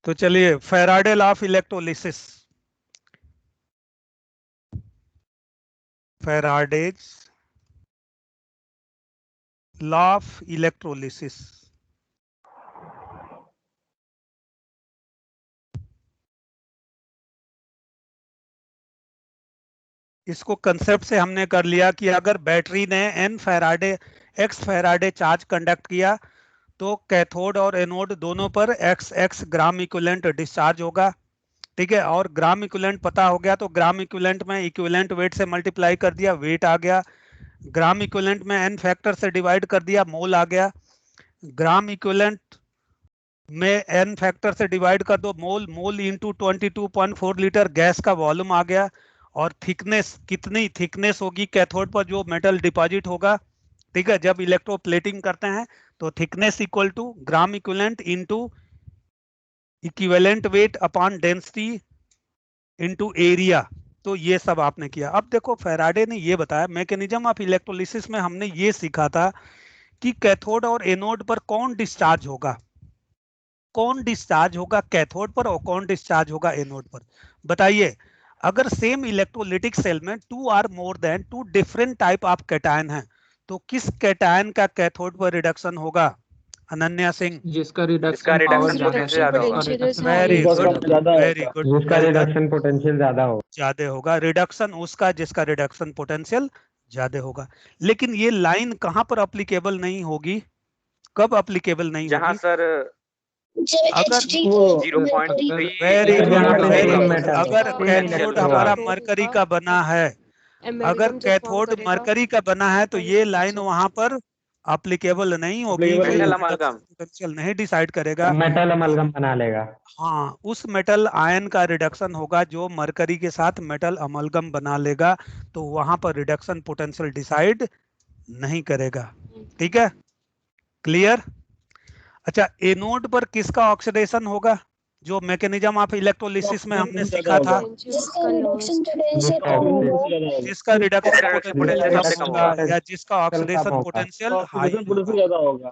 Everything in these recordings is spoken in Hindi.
तो चलिए, Faraday law of electrolysis, Faraday's law of electrolysis. इसको कंसेप्ट से हमने कर लिया कि अगर बैटरी ने एक्स फैराडे चार्ज कंडक्ट किया तो कैथोड और एनोड दोनों पर x ग्राम इक्विवेलेंट डिस्चार्ज होगा। ठीक है, और ग्राम इक्विवेलेंट पता हो गया तो ग्राम इक्विवेलेंट में इक्विवेलेंट वेट से मल्टीप्लाई कर दिया, वेट आ गया। ग्राम इक्विवेलेंट में n फैक्टर से डिवाइड कर दिया, मोल आ गया। ग्राम इक्विवेलेंट में n फैक्टर से डिवाइड कर दो, मोल इंटू 22.4 लीटर गैस का वॉल्यूम आ गया। और थिकनेस, कितनी थिकनेस होगी कैथोड पर जो मेटल डिपॉजिट होगा, ठीक है, जब इलेक्ट्रोप्लेटिंग करते हैं, तो thickness equal to gram equivalent into equivalent weight upon density into area. तो ये सब आपने किया। अब देखो, फैराडे ने ये बताया, मैकेनिज्म ऑफ इलेक्ट्रोलिसिस में हमने ये सीखा था कि कैथोड और एनोड पर कौन डिस्चार्ज होगा, कौन डिस्चार्ज होगा कैथोड पर और कौन डिस्चार्ज होगा एनोड पर। बताइए, अगर सेम इलेक्ट्रोलिटिक सेल में two or more than two different type of cation है, तो किस कैटायन का कैथोड पर रिडक्शन होगा? अनन्या सिंह। जिसका रिडक्शन पावर ज्यादा होगा। वेरी गुड, वेरी गुड, जिसका रिडक्शन पोटेंशियल ज्यादा हो, ज्यादा होगा। रिडक्शन उसका जिसका रिडक्शन पोटेंशियल ज्यादा होगा। लेकिन ये लाइन कहां पर अप्लीकेबल नहीं होगी, कब अप्लीकेबल नहीं जहाँ होगी? सर अगर 0.3 वेरी गुड, अगर potential कैथोड हमारा मरकरी का बना है, अगर कैथोड मरकरी का बना है तो ये लाइन वहां पर अप्लीकेबल नहीं होगी, मेटल अमालगम पोटेंशियल नहीं डिसाइड करेगा। मेटल अमलगम बना लेगा। हाँ, उस मेटल आयन का रिडक्शन होगा जो मरकरी के साथ मेटल अमलगम बना लेगा, तो वहां पर रिडक्शन पोटेंशियल डिसाइड नहीं करेगा। ठीक है, क्लियर? अच्छा, एनोड पर किसका ऑक्सीडेशन होगा, जो मैकेनिज्म ऑफ इलेक्ट्रोलिसिस में हमने सीखा था? जिसका रिडक्शन पोटेंशियल कम होगा या जिसका ऑक्सीडेशन पोटेंशियल हाई होगा।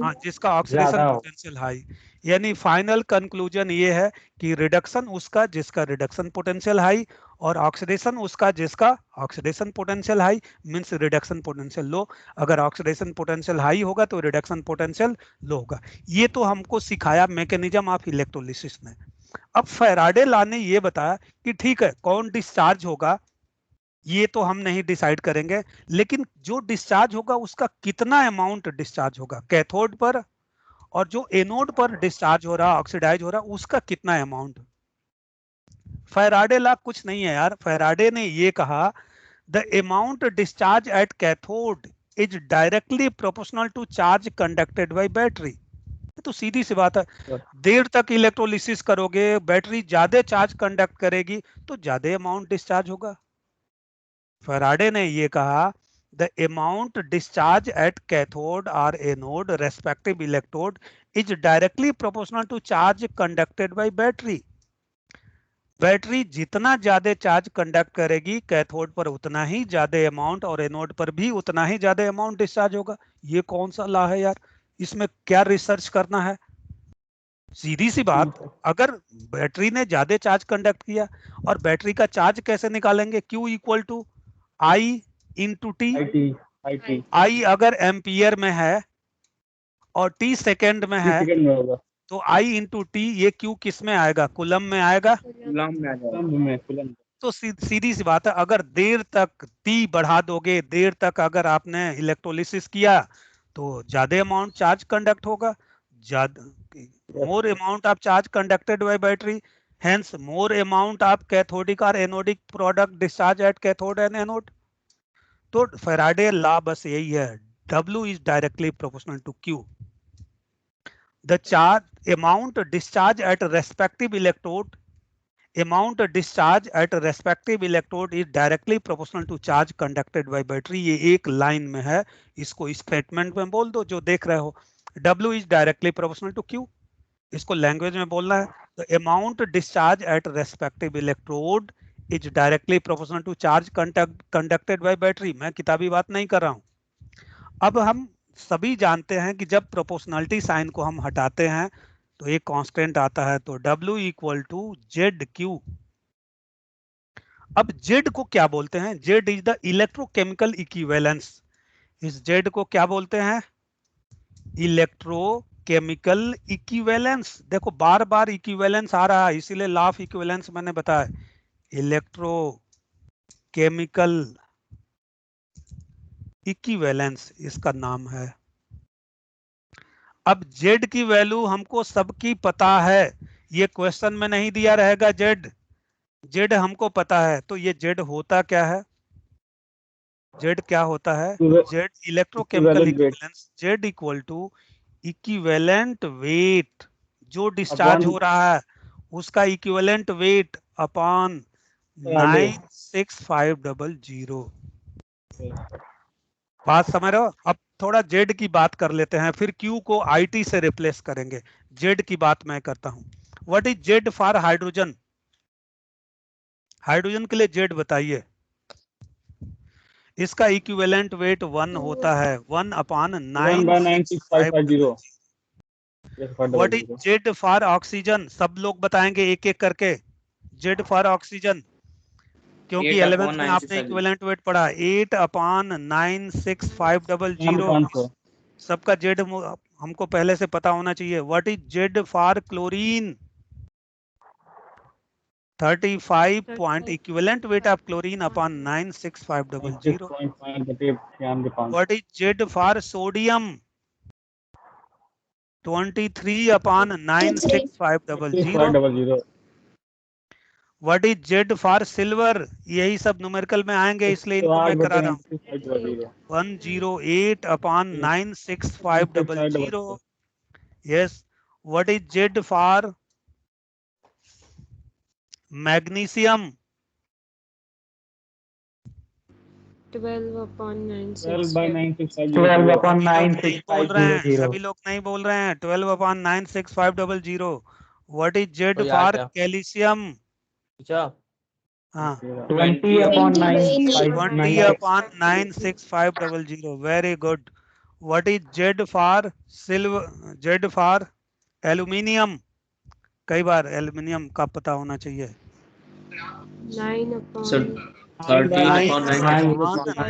हाँ, जिसका ऑक्सीडेशन पोटेंशियल हाई। यानी फाइनल कंक्लूजन ये है कि रिडक्शन उसका जिसका रिडक्शन पोटेंशियल हाई, और ऑक्सीडेशन उसका जिसका oxidation potential high, means reduction potential low. अगर ऑक्सीडेशन पोटेंशियल हाई होगा तो रिडक्शन पोटेंशियल लो होगा। ये तो हमको सिखाया मैकेनिज्म ऑफ इलेक्ट्रोलिसिस ने। अब फैराडे लॉ ने ये बताया कि ठीक है, कौन डिस्चार्ज होगा ये तो हम नहीं डिसाइड करेंगे, लेकिन जो डिस्चार्ज होगा उसका कितना अमाउंट डिस्चार्ज होगा कैथोड पर, और जो एनोड पर डिस्चार्ज हो रहा, ऑक्सीडाइज हो रहा, उसका कितना अमाउंट। फैराडे लॉ कुछ नहीं है यार, फैराडे ने ये कहा the amount discharge at cathode is directly proportional to charge conducted by battery. तो सीधी सी बात है, देर तक इलेक्ट्रोलिसिस करोगे, बैटरी ज्यादा चार्ज कंडक्ट करेगी तो ज्यादा अमाउंट डिस्चार्ज होगा। फैराडे ने ये कहा the amount discharge at cathode or anode respective electrode is directly proportional to charge conducted by battery। Battery जितना ज्यादा चार्ज कंडक्ट करेगी कैथोड पर उतना ही ज्यादा अमाउंट, और एनोड पर भी उतना ही ज्यादा अमाउंट डिस्चार्ज होगा। ये कौन सा लॉ है यार, इसमें क्या रिसर्च करना है? सीधी सी बात, अगर बैटरी ने ज्यादा चार्ज कंडक्ट किया, और बैटरी का चार्ज कैसे निकालेंगे? Q equal to I into T. I अगर एम्पियर में है और टी सेकेंड में है, तो आई इंटू टी, ये क्यू किस में आएगा? कूलम में आएगा। तो सीधी सी बात है, अगर देर तक टी बढ़ा दोगे, देर तक अगर आपने इलेक्ट्रोलिसिस किया, तो ज्यादा अमाउंट चार्ज कंडक्ट होगा, ज्यादा more amount of charge conducted by battery, hence more amount of cathodic और anodic product discharge at cathode and anode. तो फैराडे लॉ बस यही है, W is directly proportional to Q। The charge amount discharge at respective electrode, amount discharge at respective electrode is directly proportional to charge conducted by battery। ये एक लाइन में है, इसको स्टेटमेंट में बोल दो जो देख रहे हो। W is directly proportional to Q, इसको लैंग्वेज में बोलना है। The amount discharge at respective electrode is directly proportional to charge conducted by battery। मैं किताबी बात नहीं कर रहा हूं। अब हम सभी जानते हैं कि जब प्रोपोर्शनलिटी साइन को हम हटाते हैं तो एक कांस्टेंट आता है, तो W equal to Z Q. अब जेड को क्या बोलते हैं? Z is the electrochemical equivalence. इस जेड को क्या बोलते हैं? Electrochemical equivalence. देखो बार बार इक्विवेलेंस आ रहा है, इसीलिए लॉ ऑफ इक्विवेलेंस मैंने बताया, इलेक्ट्रोकेमिकल इक्विवेलेंस इसका नाम है। अब जेड की वैल्यू हमको सबकी पता है, ये क्वेश्चन में नहीं दिया रहेगा जेड, जेड हमको पता है। तो ये जेड होता क्या है? जेड क्या होता है? Z electrochemical equivalence, Z equal to equivalent weight, जो डिस्चार्ज हो रहा है उसका इक्विवेलेंट वेट अपॉन 96500। बात समझ रहे हो? अब थोड़ा जेड की बात कर लेते हैं, फिर क्यू को आईटी से रिप्लेस करेंगे। जेड की बात मैं करता हूं। What is Z for hydrogen? Hydrogen के लिए जेड बताइए। इसका इक्विवेलेंट वेट 1 होता है, 1 upon 96500। What is Z for oxygen? सब लोग बताएंगे एक एक करके। जेड फॉर ऑक्सीजन, क्योंकि 11th में आपने इक्विवेलेंट वेट पढ़ा, 8 अपॉन 96500। सबका जेड हमको पहले से पता होना चाहिए। What is Z for chlorine? 35 point equivalent weight of chlorine upon 96500। What is Z for sodium? 23 upon 96500। What is Z for silver? यही सब न्यूमेरिकल में आएंगे, इसलिए इनको मैं करा रहा हूँ। 108 upon 96500। Yes. What is Z for magnesium? 12 upon 12 upon बोल रहे हैं, 96500। सभी लोग नहीं बोल रहे हैं। 12 अपॉन 96500। व्हाट इज जेड कोई आ फॉर गया। कैल्शियम? अच्छा, हाँ, 20 upon 20 upon 96500। Very good. What is Z for silver? Z for aluminium, कई बार एल्यूमिनियम का पता होना चाहिए। 9 upon 13 upon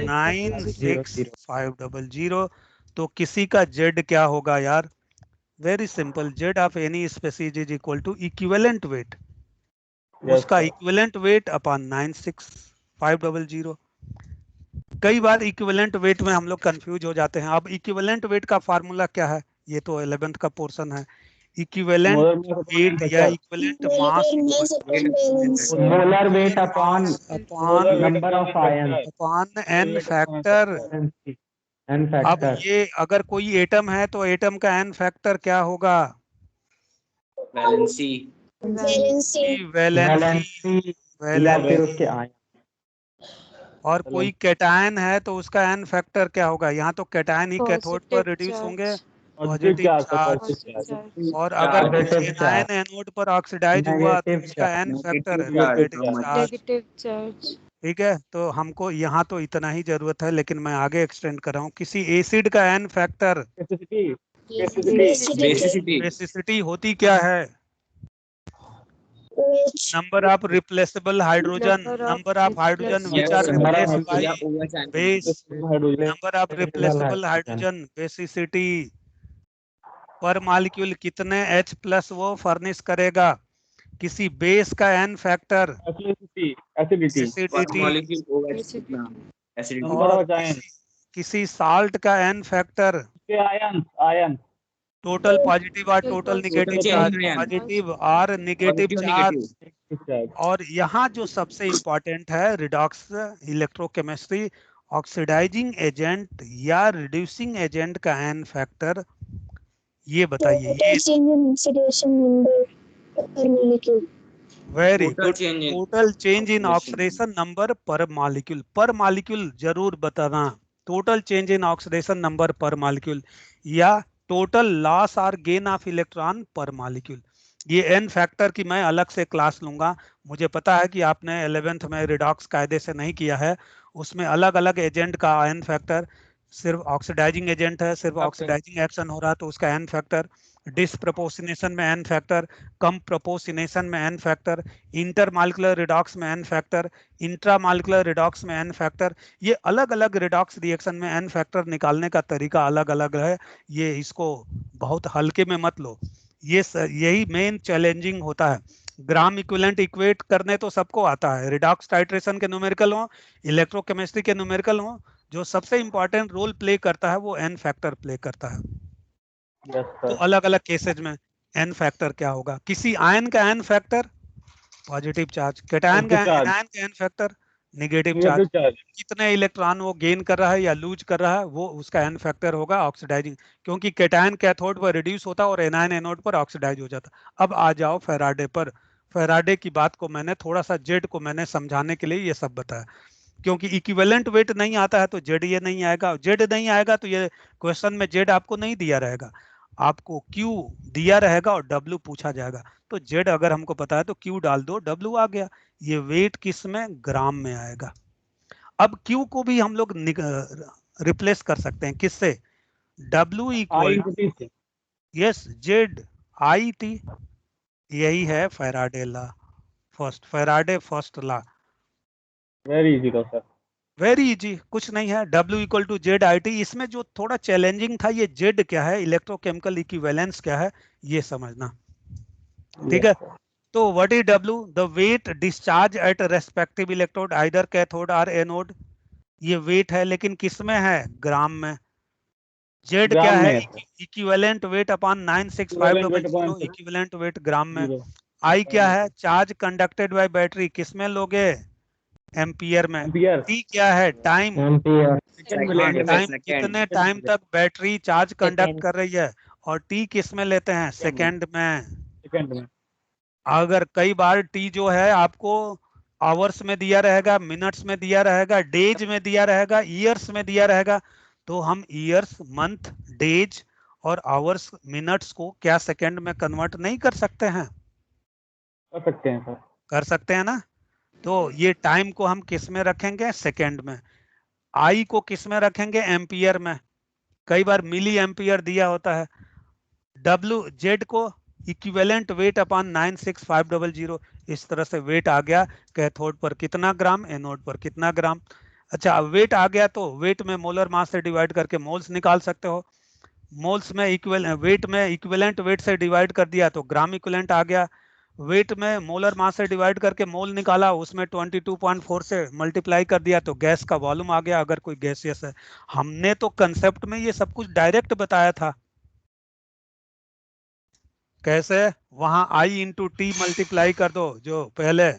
96500। तो किसी का जेड क्या होगा यार? Very simple, Z of any species is equal to equivalent weight, उसका इक्विवेलेंट वेट अपॉन 96500। कई बार इक्विवेलेंट वेट में हम लोग कंफ्यूज हो जाते हैं। अब इक्विवेलेंट वेट का फार्मूला क्या है? ये तो 11th का पोर्शन है। इक्विवेलेंट वेट या equivalent mass molar weight upon upon number of ion N factor. N अब फैक्टर। ये अगर कोई एटम है तो एटम का एन फैक्टर क्या होगा? वैलेंसी। वैलेंसी। या फिर उसके आयन। और कोई कैटायन है तो उसका एन फैक्टर क्या होगा? यहाँ तो कैटायन ही कैथोड पर रिड्यूस होंगे, पॉजिटिव चार्ज। और अगर कुछ एनायन एनोड पर ऑक्सीडाइज हुआ तो उसका N factor negative charge. negative charge. ठीक है, तो हमको यहाँ तो इतना ही जरूरत है, लेकिन मैं आगे एक्सटेंड कर रहा हूँ। किसी एसिड का एन फैक्टर, बेसिसिटी होती क्या है? Number of replaceable hydrogen, number of hydrogen which are replaced by base, number of replaceable hydrogen, basicity. Per molecule कितने H प्लस वो फर्निश करेगा? किसी बेस का एन फैक्टर, एसिडिटी। और किसी साल्ट का एन फैक्टर, टोटल पॉजिटिव और टोटल निगेटिव चार्ज, पॉजिटिव और निगेटिव चार्ज। और यहाँ जो सबसे इंपॉर्टेंट है, रिडॉक्स इलेक्ट्रोकेमिस्ट्री, ऑक्सीडाइजिंग एजेंट या रिड्यूसिंग एजेंट का एन फैक्टर, ये बताइए। ये very good, total change in oxidation number पर मॉलिक्यूल। पर मॉलिक्यूल जरूर बताना, total change in oxidation number पर मॉलिक्यूल या टोटल लॉस और गेन ऑफ इलेक्ट्रॉन पर मॉलिक्यूल। ये एन फैक्टर की मैं अलग से क्लास लूंगा। मुझे पता है कि आपने 11th में रिडॉक्स कायदे से नहीं किया है, उसमें अलग अलग एजेंट का एन फैक्टर, सिर्फ ऑक्सीडाइजिंग एजेंट है, सिर्फ ऑक्सीडाइजिंग एक्शन हो रहा है तो उसका एन फैक्टर, डिसप्रपोर्शनेशन में n फैक्टर, कम प्रोपोर्शनेशन में n फैक्टर, इंटरमॉलिक्यूलर रिडॉक्स में n फैक्टर, इंट्रामॉलिक्यूलर रिडॉक्स में n फैक्टर। ये अलग अलग रिडॉक्स रिएक्शन में n फैक्टर निकालने का तरीका अलग अलग है। ये इसको बहुत हल्के में मत लो, यही मेन चैलेंजिंग होता है। ग्राम इक्विवेलेंट इक्वेट करने तो सबको आता है, रिडॉक्स टाइट्रेशन के न्यूमेरिकल हो, इलेक्ट्रोकेमिस्ट्री के न्यूमेरिकल हो, जो सबसे इंपॉर्टेंट रोल प्ले करता है वो n फैक्टर प्ले करता है। तो अलग अलग केसेज में n फैक्टर क्या होगा, किसी आयन का n factor positive charge, cation का एनायन का n फैक्टर नेगेटिव चार्ज, कितने इलेक्ट्रॉन वो गेन कर रहा है या लूज कर रहा है वो उसका n फैक्टर होगा ऑक्सीडाइजिंग, क्योंकि कैटायन कैथोड पर रिड्यूस होता है और एनायन एनोड पर ऑक्सीडाइज हो जाता। अब आ जाओ फैराडे पर। फैराडे की बात को मैंने थोड़ा सा जेड को मैंने समझाने के लिए ये सब बताया, क्योंकि इक्विवेलेंट वेट नहीं आता है तो जेड ये नहीं आएगा, जेड नहीं आएगा तो ये क्वेश्चन में जेड आपको नहीं दिया रहेगा, आपको क्यू दिया रहेगा और डब्ल्यू पूछा जाएगा। तो जेड अगर हमको पता है तो क्यू डाल दो, डब्ल्यू आ गया। ये वेट किस में, ग्राम में आएगा। अब क्यू को भी हम लोग रिप्लेस कर सकते हैं किससे, W equals Z I T, यही है Faraday law first, Faraday first law. Very easy था सर, वेरी इजी, कुछ नहीं है, W equal to Z I T. इसमें जो थोड़ा चैलेंजिंग था ये जेड क्या है, इलेक्ट्रोकेमिकल इक्विवेलेंस क्या है, ये समझना, ठीक है। तो what is W, the weight discharge at respective electrode either cathode और एनोड, ये वेट है लेकिन किस में है, ग्राम में। जेड क्या है, equivalent weight upon 96500, equivalent weight gram में। आई क्या है, चार्ज कंडक्टेड बाय बैटरी, किस में लोगे, एम्पियर में। टी क्या है, टाइम, टाइम कितने टाइम तक बैटरी चार्ज कंडक्ट कर रही है, और टी किस में लेते हैं, सेकंड में। अगर कई बार टी जो है आपको आवर्स में दिया रहेगा, मिनट्स में दिया रहेगा, डेज में दिया रहेगा, ईयर्स में दिया रहेगा, तो हम ईयर्स, मंथ, डेज और आवर्स, मिनट्स को क्या सेकंड में कन्वर्ट नहीं कर सकते हैं, कर सकते हैं सर, कर सकते हैं ना। तो ये टाइम को हम किस में रखेंगे, सेकंड में। आई को किस में रखेंगे, एम्पियर में, कई बार मिली एम्पियर दिया होता है। डब्ल्यू जेड को इक्विवेलेंट वेट अपॉन 96500, इस तरह से वेट आ गया, कैथोड पर कितना ग्राम, एनोड पर कितना ग्राम। अच्छा अब वेट आ गया तो वेट में मोलर मास से डिवाइड करके मोल्स निकाल सकते हो, मोल्स में वेट में इक्विवेलेंट वेट से डिवाइड कर दिया तो ग्राम इक्विवेलेंट आ गया, वेट में मोलर मास से डिवाइड करके मोल निकाला, उसमें 22.4 से मल्टीप्लाई कर दिया तो गैस का वॉल्यूम आ गया, अगर कोई गैसियस है। हमने तो कंसेप्ट में ये सब कुछ डायरेक्ट बताया था, कैसे, वहां आई इंटू टी मल्टीप्लाई कर दो, जो पहले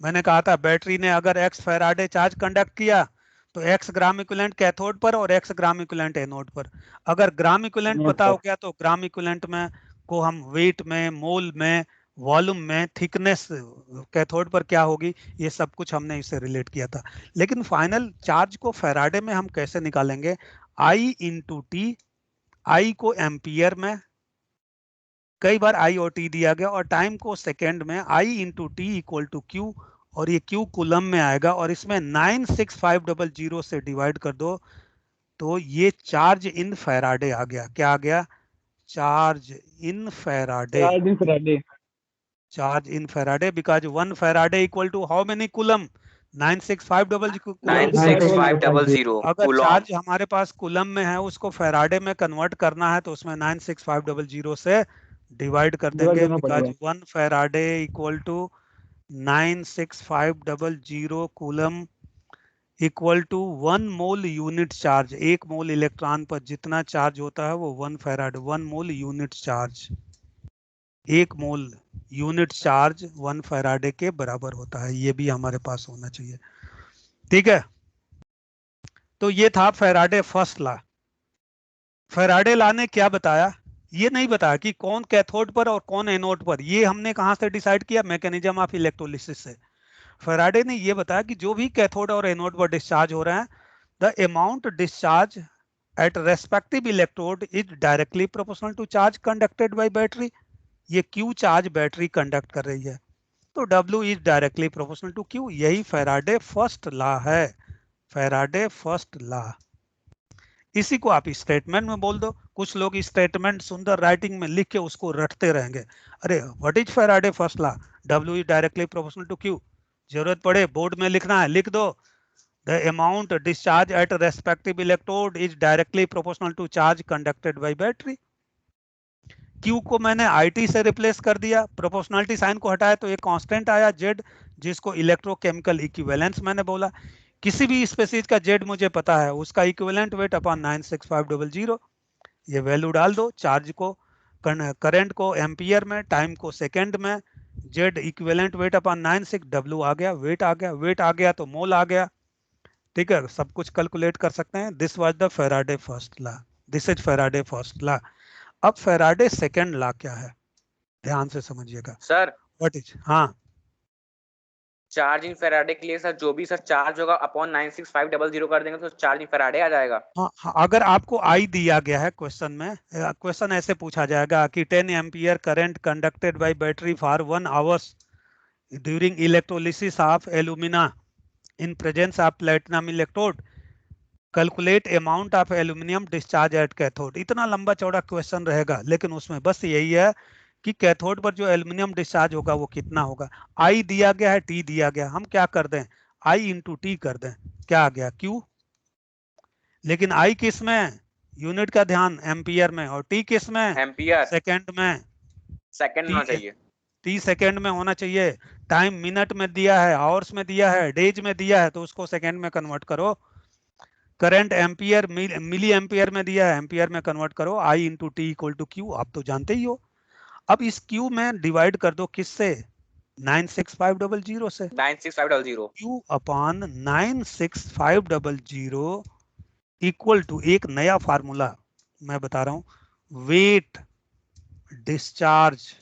मैंने कहा था, बैटरी ने अगर x फैराडे चार्ज कंडक्ट किया तो x ग्राम इक्विवेलेंट कैथोड पर और x ग्राम इक्विवेलेंट एनोड पर। अगर ग्राम इक्विवेलेंट पता हो गया तो ग्राम इक्विवेलेंट में को हम वेट में, मोल में, वॉल्यूम में, थिकनेस कैथोड पर क्या होगी, ये सब कुछ हमने इससे रिलेट किया था। लेकिन फाइनल चार्ज को फैराडे में हम कैसे निकालेंगे, आई इंटू टी, आई को एम्पियर में, कई बार आई और टी दिया गया, और टाइम को सेकेंड में, I into T equal to Q, और ये क्यू कूलम में आएगा, और इसमें 96500 से डिवाइड कर दो तो ये चार्ज इन फैराडे आ गया। क्या आ गया, charge in Faraday, charge in Faraday, because 1 Faraday equal to how many coulomb, 96500 96500 अगर चार्ज हमारे पास कूलम में है उसको फैराडे में कन्वर्ट करना है तो उसमें 96500 से डिवाइड कर देंगे, because 1 Faraday equal to 96500 coulomb equal to 1 mole unit charge. 1 mole electron पर जितना चार्ज होता है वो 1 Faraday, 1 mole unit charge, 1 mole unit charge 1 Faraday के बराबर होता है। ये भी हमारे पास होना चाहिए, ठीक है। तो ये था Faraday first law. Faraday law ने क्या बताया, ये नहीं बताया कि कौन कैथोड पर और कौन एनोड पर, ये हमने कहां से डिसाइड किया, मैकेनिज्म ऑफ इलेक्ट्रोलिसिस से। फैराडे ने ये बताया कि जो भी कैथोड और एनोड पर डिस्चार्ज हो रहे हैं, the amount discharge at respective electrode is directly proportional to charge conducted by battery. ये क्यू चार्ज बैटरी कंडक्ट कर रही है तो W is directly proportional to Q. यही फैराडे फर्स्ट लॉ है, फैराडे फर्स्ट लॉ। इसी को आप स्टेटमेंट में बोल दो। कुछ लोग स्टेटमेंट सुंदर राइटिंग में लिख के उसको रटते रहेंगे। अरे what is Faraday first law? W is directly proportional to Q। जरूरत पड़े बोर्ड में लिखना है, लिख दो। The amount discharged at respective electrode is directly proportional to charge conducted by battery। Q को मैंने IT से रिप्लेस कर दिया, प्रोपोर्शनलिटी साइन को हटाया तो एक कांस्टेंट आया Z, जिसको इलेक्ट्रोकेमिकल इक्विवेलेंस मैंने बोला। किसी भी स्पीशीज का Z मुझे पता है, उसका इक्विवेलेंट वेट अपॉन 96500, ये वैल्यू डाल दो। चार्ज को, करंट को एम्पियर में, टाइम को सेकेंड में, Z equivalent weight upon 96, W आ गया, वेट आ गया, वेट आ गया तो मोल आ गया। ठीक है, सब कुछ कैलकुलेट कर सकते हैं। This was the Faraday first law, this is Faraday first law. अब फैराडे सेकंड लॉ क्या है, ध्यान से समझिएगा। सर व्हाट इज, हाँ चार्ज इन फैराडे के लिए सर जो भी सर चार्ज होगा अपॉन 96500 कर देंगे तो चार्ज इन फैराडे आ जाएगा। हाँ, अगर आपको आई दिया गया है क्वेश्चन में, क्वेश्चन ऐसे पूछा जाएगा कि 10 ampere current conducted by battery for 1 hours during electrolysis of alumina in presence of platinum electrode, calculate amount of aluminium discharge at cathode. इतना लंबा चौड़ा क्वेश्चन रहेगा, लेकिन उसमें बस यही है कि कैथोड पर जो एल्यूमिनियम डिस्चार्ज होगा वो कितना होगा। आई दिया गया है, टी दिया गया, हम क्या कर दें, आई इंटू टी कर दें, क्या आ गया क्यू। लेकिन आई किस में, यूनिट का ध्यान, एम्पियर में, और टी किस में, एम्पियर, सेकंड में। सेकंड में होना चाहिए। टी सेकंड में होना चाहिए। टाइम मिनट में दिया है, आवर्स में दिया है, डेज में दिया है, तो उसको सेकंड में कन्वर्ट करो। करंट एम्पियर मिली एम्पियर में दिया है, एम्पियर में कन्वर्ट करो। I into T equal to Q, आप तो जानते ही हो। अब इस क्यू में डिवाइड कर दो किससे, 96500 से। 96500 क्यू अपॉन 96500 इक्वल टू एक नया फार्मूला मैं बता रहा हूं, वेट डिस्चार्ज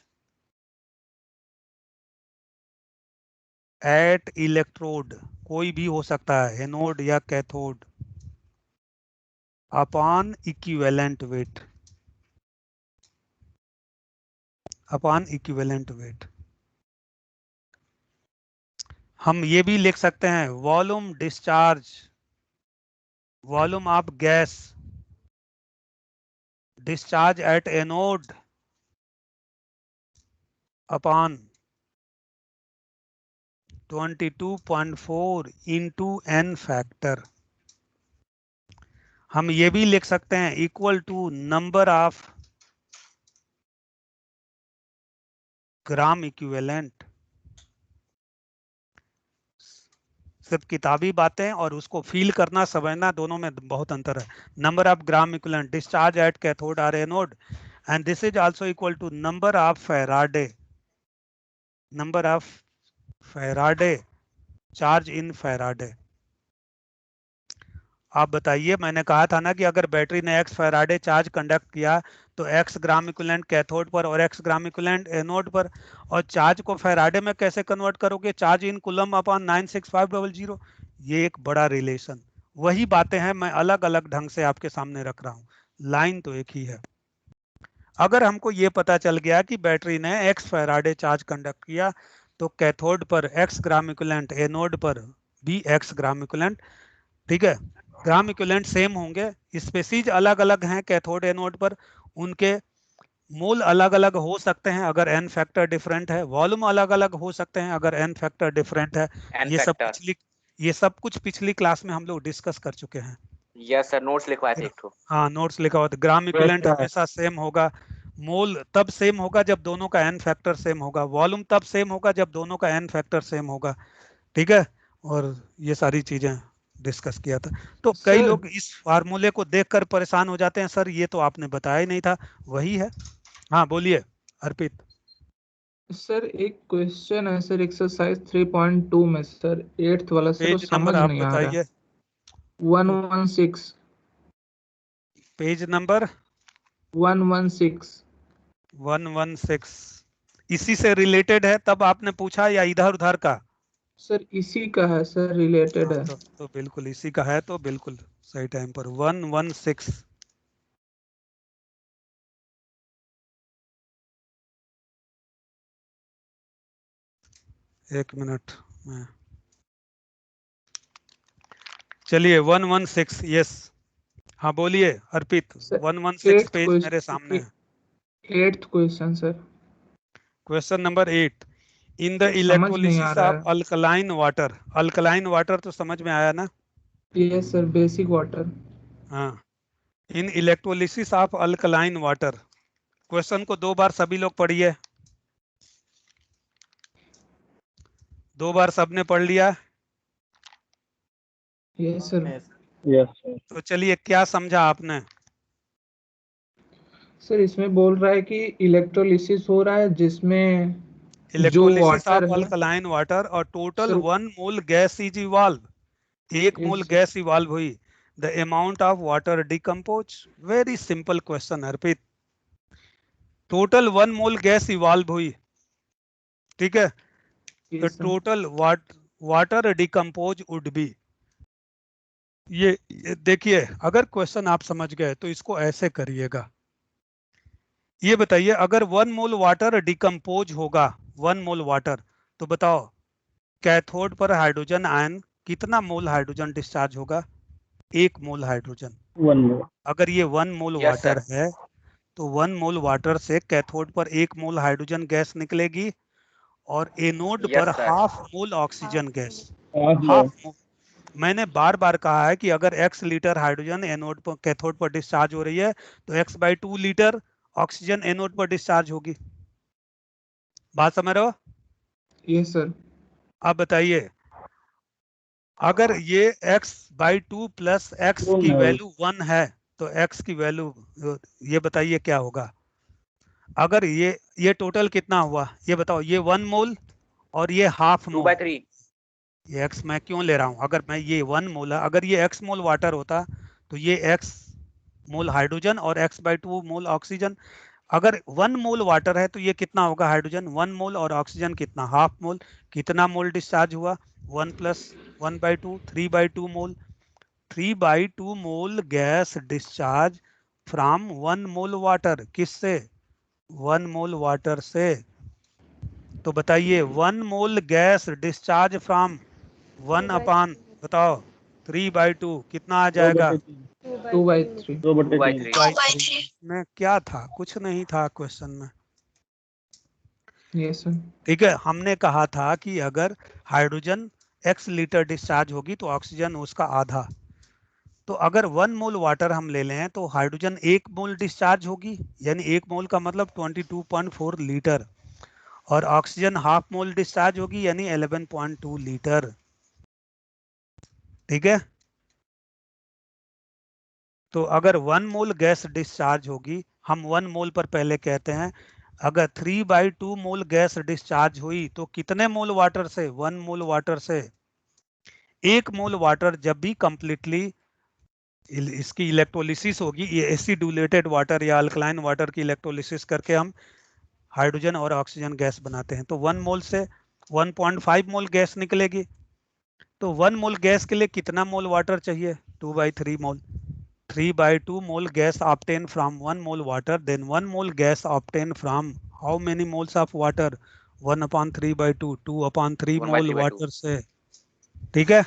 एट इलेक्ट्रोड, कोई भी हो सकता है, एनोड या cathode, upon equivalent weight, upon equivalent weight. हम ये भी लिख सकते हैं, volume discharge, volume of gas discharge at anode upon 22.4 into N factor. हम ये भी लिख सकते हैं equal to number of gram equivalent. सिर्फ किताबी बातें और उसको फील करना समझना, दोनों में बहुत अंतर है। Number of gram equivalent discharge at cathode or anode, and this is also equal to number of Faraday, number of Faraday charge in Faraday. आप बताइए, मैंने कहा था ना कि अगर बैटरी ने x फैराडे चार्ज कंडक्ट किया तो x ग्राम इक्विवेलेंट कैथोड पर और x ग्राम इक्विवेलेंट एनोड पर, और चार्ज को फैराडे में कैसे कन्वर्ट करोगे, चार्ज इन कूलम अपॉन 96500। ये एक बड़ा रिलेशन, वही बातें हैं, मैं अलग अलग ढंग से आपके सामने रख रहा हूं, लाइन तो एक ही है। अगर हमको ये पता चल गया कि बैटरी ने x फैराडे चार्ज कंडक्ट किया तो कैथोड पर x ग्राम इक्विवेलेंट, एनोड पर भी x ग्राम इक्विवेलेंट, ठीक है, ग्राम इक्विवेलेंट सेम होंगे, स्पेसीज अलग अलग हैं कैथोड एनोड पर, उनके मोल अलग अलग हो सकते हैं अगर एन फैक्टर डिफरेंट है, वॉल्यूम अलग अलग हो सकते हैं अगर एन फैक्टर डिफरेंट है। एन ये फैक्टर। ये सब कुछ पिछली क्लास में हम लोग डिस्कस कर चुके हैं। यस सर, नोट्स लिखवाए थे एक ठो। हाँ, नोट्स लिखा हुआ था। ग्राम इक्विवेलेंट हमेशा सेम होगा, मोल तब सेम होगा जब दोनों का एन फैक्टर सेम होगा, वॉल्यूम तब सेम होगा जब दोनों का एन फैक्टर सेम होगा, ठीक है, और ये सारी चीजें डिस्कस किया था। तो कई लोग इस फार्मूले को देखकर परेशान हो जाते हैं, सर ये तो आपने बताया ही नहीं था, वही है। हाँ बोलिए अर्पित। सर एक क्वेश्चन है सर, एक्सरसाइज 3.2 में सर 8th वाला सर, वो पेज समझ नंबर आप नहीं आ रहा। बताइए। 116। Page number 116। 116 इसी से रिलेटेड है, तब आपने पूछा या इधर उधर का? सर इसी का है सर, रिलेटेड है। तो बिल्कुल इसी का है, तो बिल्कुल सही टाइम पर 116। एक मिनट में, चलिए 116, यस हाँ बोलिए अर्पित। Sir, 116 पेज मेरे सामने है। 8th question sir. Question number 8, in the समझ नहीं आ इलेक्ट्रोलिसिस रहा of alkaline water. Alkaline water तो समझ में आया ना? है। Yes sir, basic water. हाँ, in electrolysis of alkaline water. Question को 2 बार सभी लोग पढ़िए। 2 बार सबने पढ़ लिया? Yes sir. Yes sir. तो चलिए, क्या समझा आपने? सर इसमें बोल रहा है कि इलेक्ट्रोलिसिस हो रहा है जिसमें जो इलेक्ट्रोलिसिस वाटर ऑफ है अल्कलाइन वाटर और total sir 1 mole gas is evolve. 1 Yes, mole sir. Gas evolve हुई। The amount of water decompose. Very simple question Arpit. Total 1 mole gas evolve हुई, ठीक है? The Yes, sir. Total water decompose would be. ये देखिए, अगर क्वेश्चन आप समझ गए तो इसको ऐसे करिएगा। ये बताइए, अगर 1 मोल वाटर डिकम्पोज होगा, 1 मोल वाटर, तो बताओ कैथोड पर हाइड्रोजन आयन कितना मोल हाइड्रोजन डिस्चार्ज होगा? 1 मोल हाइड्रोजन। 1 मोल। अगर ये 1 मोल Yes, वाटर है तो 1 मोल वाटर से कैथोड पर 1 मोल हाइड्रोजन गैस निकलेगी और एनोड Yes, पर sir. Half mole oxygen gas. Half mole. Half mole. मैंने बार बार कहा है कि अगर x लीटर हाइड्रोजन एनोड पर कैथोड पर डिस्चार्ज हो रही है तो x/2 लीटर ऑक्सीजन एनोड पर डिस्चार्ज होगी। बात समझ रहे हो? Yes, sir. अब बताइए, अगर ये x/2 प्लस x दो की मोल। वैल्यू 1 है तो x की वैल्यू, ये बताइए क्या होगा? अगर ये टोटल कितना हुआ ये बताओ? ये 1 मोल और ये हाफ मोल। 2/3. ये x मैं क्यों ले रहा हूं? अगर मैं ये 1 मोल है, अगर ये x मोल वाटर होता तो ये x मोल हाइड्रोजन और x/2 मोल ऑक्सीजन। अगर 1 मोल वाटर है तो ये कितना होगा हाइड्रोजन? 1 मोल और ऑक्सीजन कितना? Half mole. कितना मोल डिस्चार्ज हुआ? 1 + 1/2, 3/2 मोल। 3/2 मोल gas discharge from 1 mole water. किससे? 1 मोल वाटर से। तो बताइए, 1 मोल गैस डिस्चार्ज फ्रॉम 1 बताओ 3/2 कितना आ जाएगा? 2/3. 2/3। 2/3. में क्या था? कुछ नहीं था क्वेश्चन में। Yes, sir. ठीक है, हमने कहा था कि अगर हाइड्रोजन x लीटर डिस्चार्ज होगी तो ऑक्सीजन उसका आधा। तो अगर 1 मोल वाटर हम ले लें तो हाइड्रोजन 1 मोल डिस्चार्ज होगी, यानी 1 मोल का मतलब 22.4 लीटर, और ऑक्सीजन हाफ मोल डिस्चार्ज होगी यानी 11.2 लीटर। ठीक है, तो अगर 1 मोल गैस डिस्चार्ज होगी, हम 1 मोल पर पहले कहते हैं, अगर 3/2 मोल गैस डिस्चार्ज हुई तो कितने मोल वाटर से? 1 मोल वाटर से। 1 मोल वाटर जब भी कंप्लीटली इसकी इलेक्ट्रोलिसिस होगी, ये एसिडुलेटेड वाटर या अल्कलाइन वाटर की इलेक्ट्रोलिसिस करके हम हाइड्रोजन और ऑक्सीजन गैस बनाते हैं, तो 1 मोल से 1.5 मोल गैस निकलेगी। तो 1 मोल गैस के लिए कितना मोल वाटर चाहिए? 2/3 मोल। 3/2 mole gas obtained from 1 mole water, then 1 mole gas obtained from how many moles of water? 1/3/2, 2/3 mole 1/3/2. water से। ठीक है,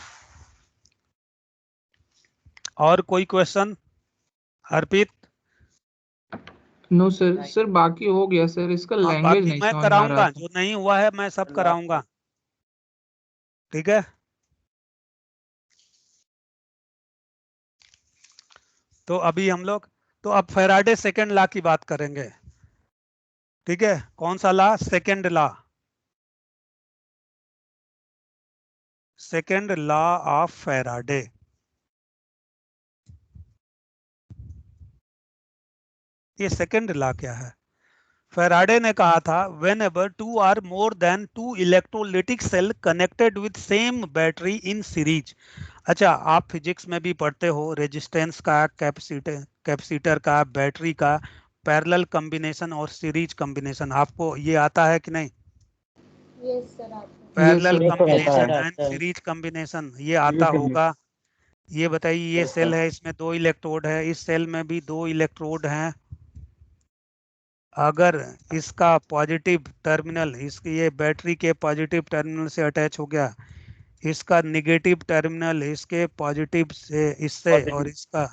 और कोई क्वेश्चन अर्पित? No, sir. Sir बाकी हो गया सर, इसका हाँ, लैंग्वेज बाकी नहीं मैं समझ में आ रहा कराऊंगा, था। जो नहीं हुआ है मैं सब कराऊंगा। ठीक है, तो अभी हम लोग तो अब फैराडे सेकेंड लॉ की बात करेंगे। ठीक है, कौन सा law? Second law. Second law of Faraday. ये सेकेंड लॉ क्या है? फैराडे ने कहा था, whenever two or more than two electrolytic cell connected with same battery in series। अच्छा, आप फिजिक्स में भी पढ़ते हो, रेजिस्टेंस का, कैपेसिटर का, बैटरी का पैरेलल कॉम्बिनेशन और सीरीज कॉम्बिनेशन आपको ये आता है कि नहीं? यस सर आप parallel sir. Combination and series combination ये आता होगा। ये बताइए, ये सेल है, इसमें 2 इलेक्ट्रोड है, इस सेल में भी 2 इलेक्ट्रोड हैं। अगर इसका पॉजिटिव टर्मिनल, इसकी ये बैटरी के पॉजिटिव टर्मिनल से अटैच हो गया, इसका निगेटिव टर्मिनल इसके पॉजिटिव से इससे और इसका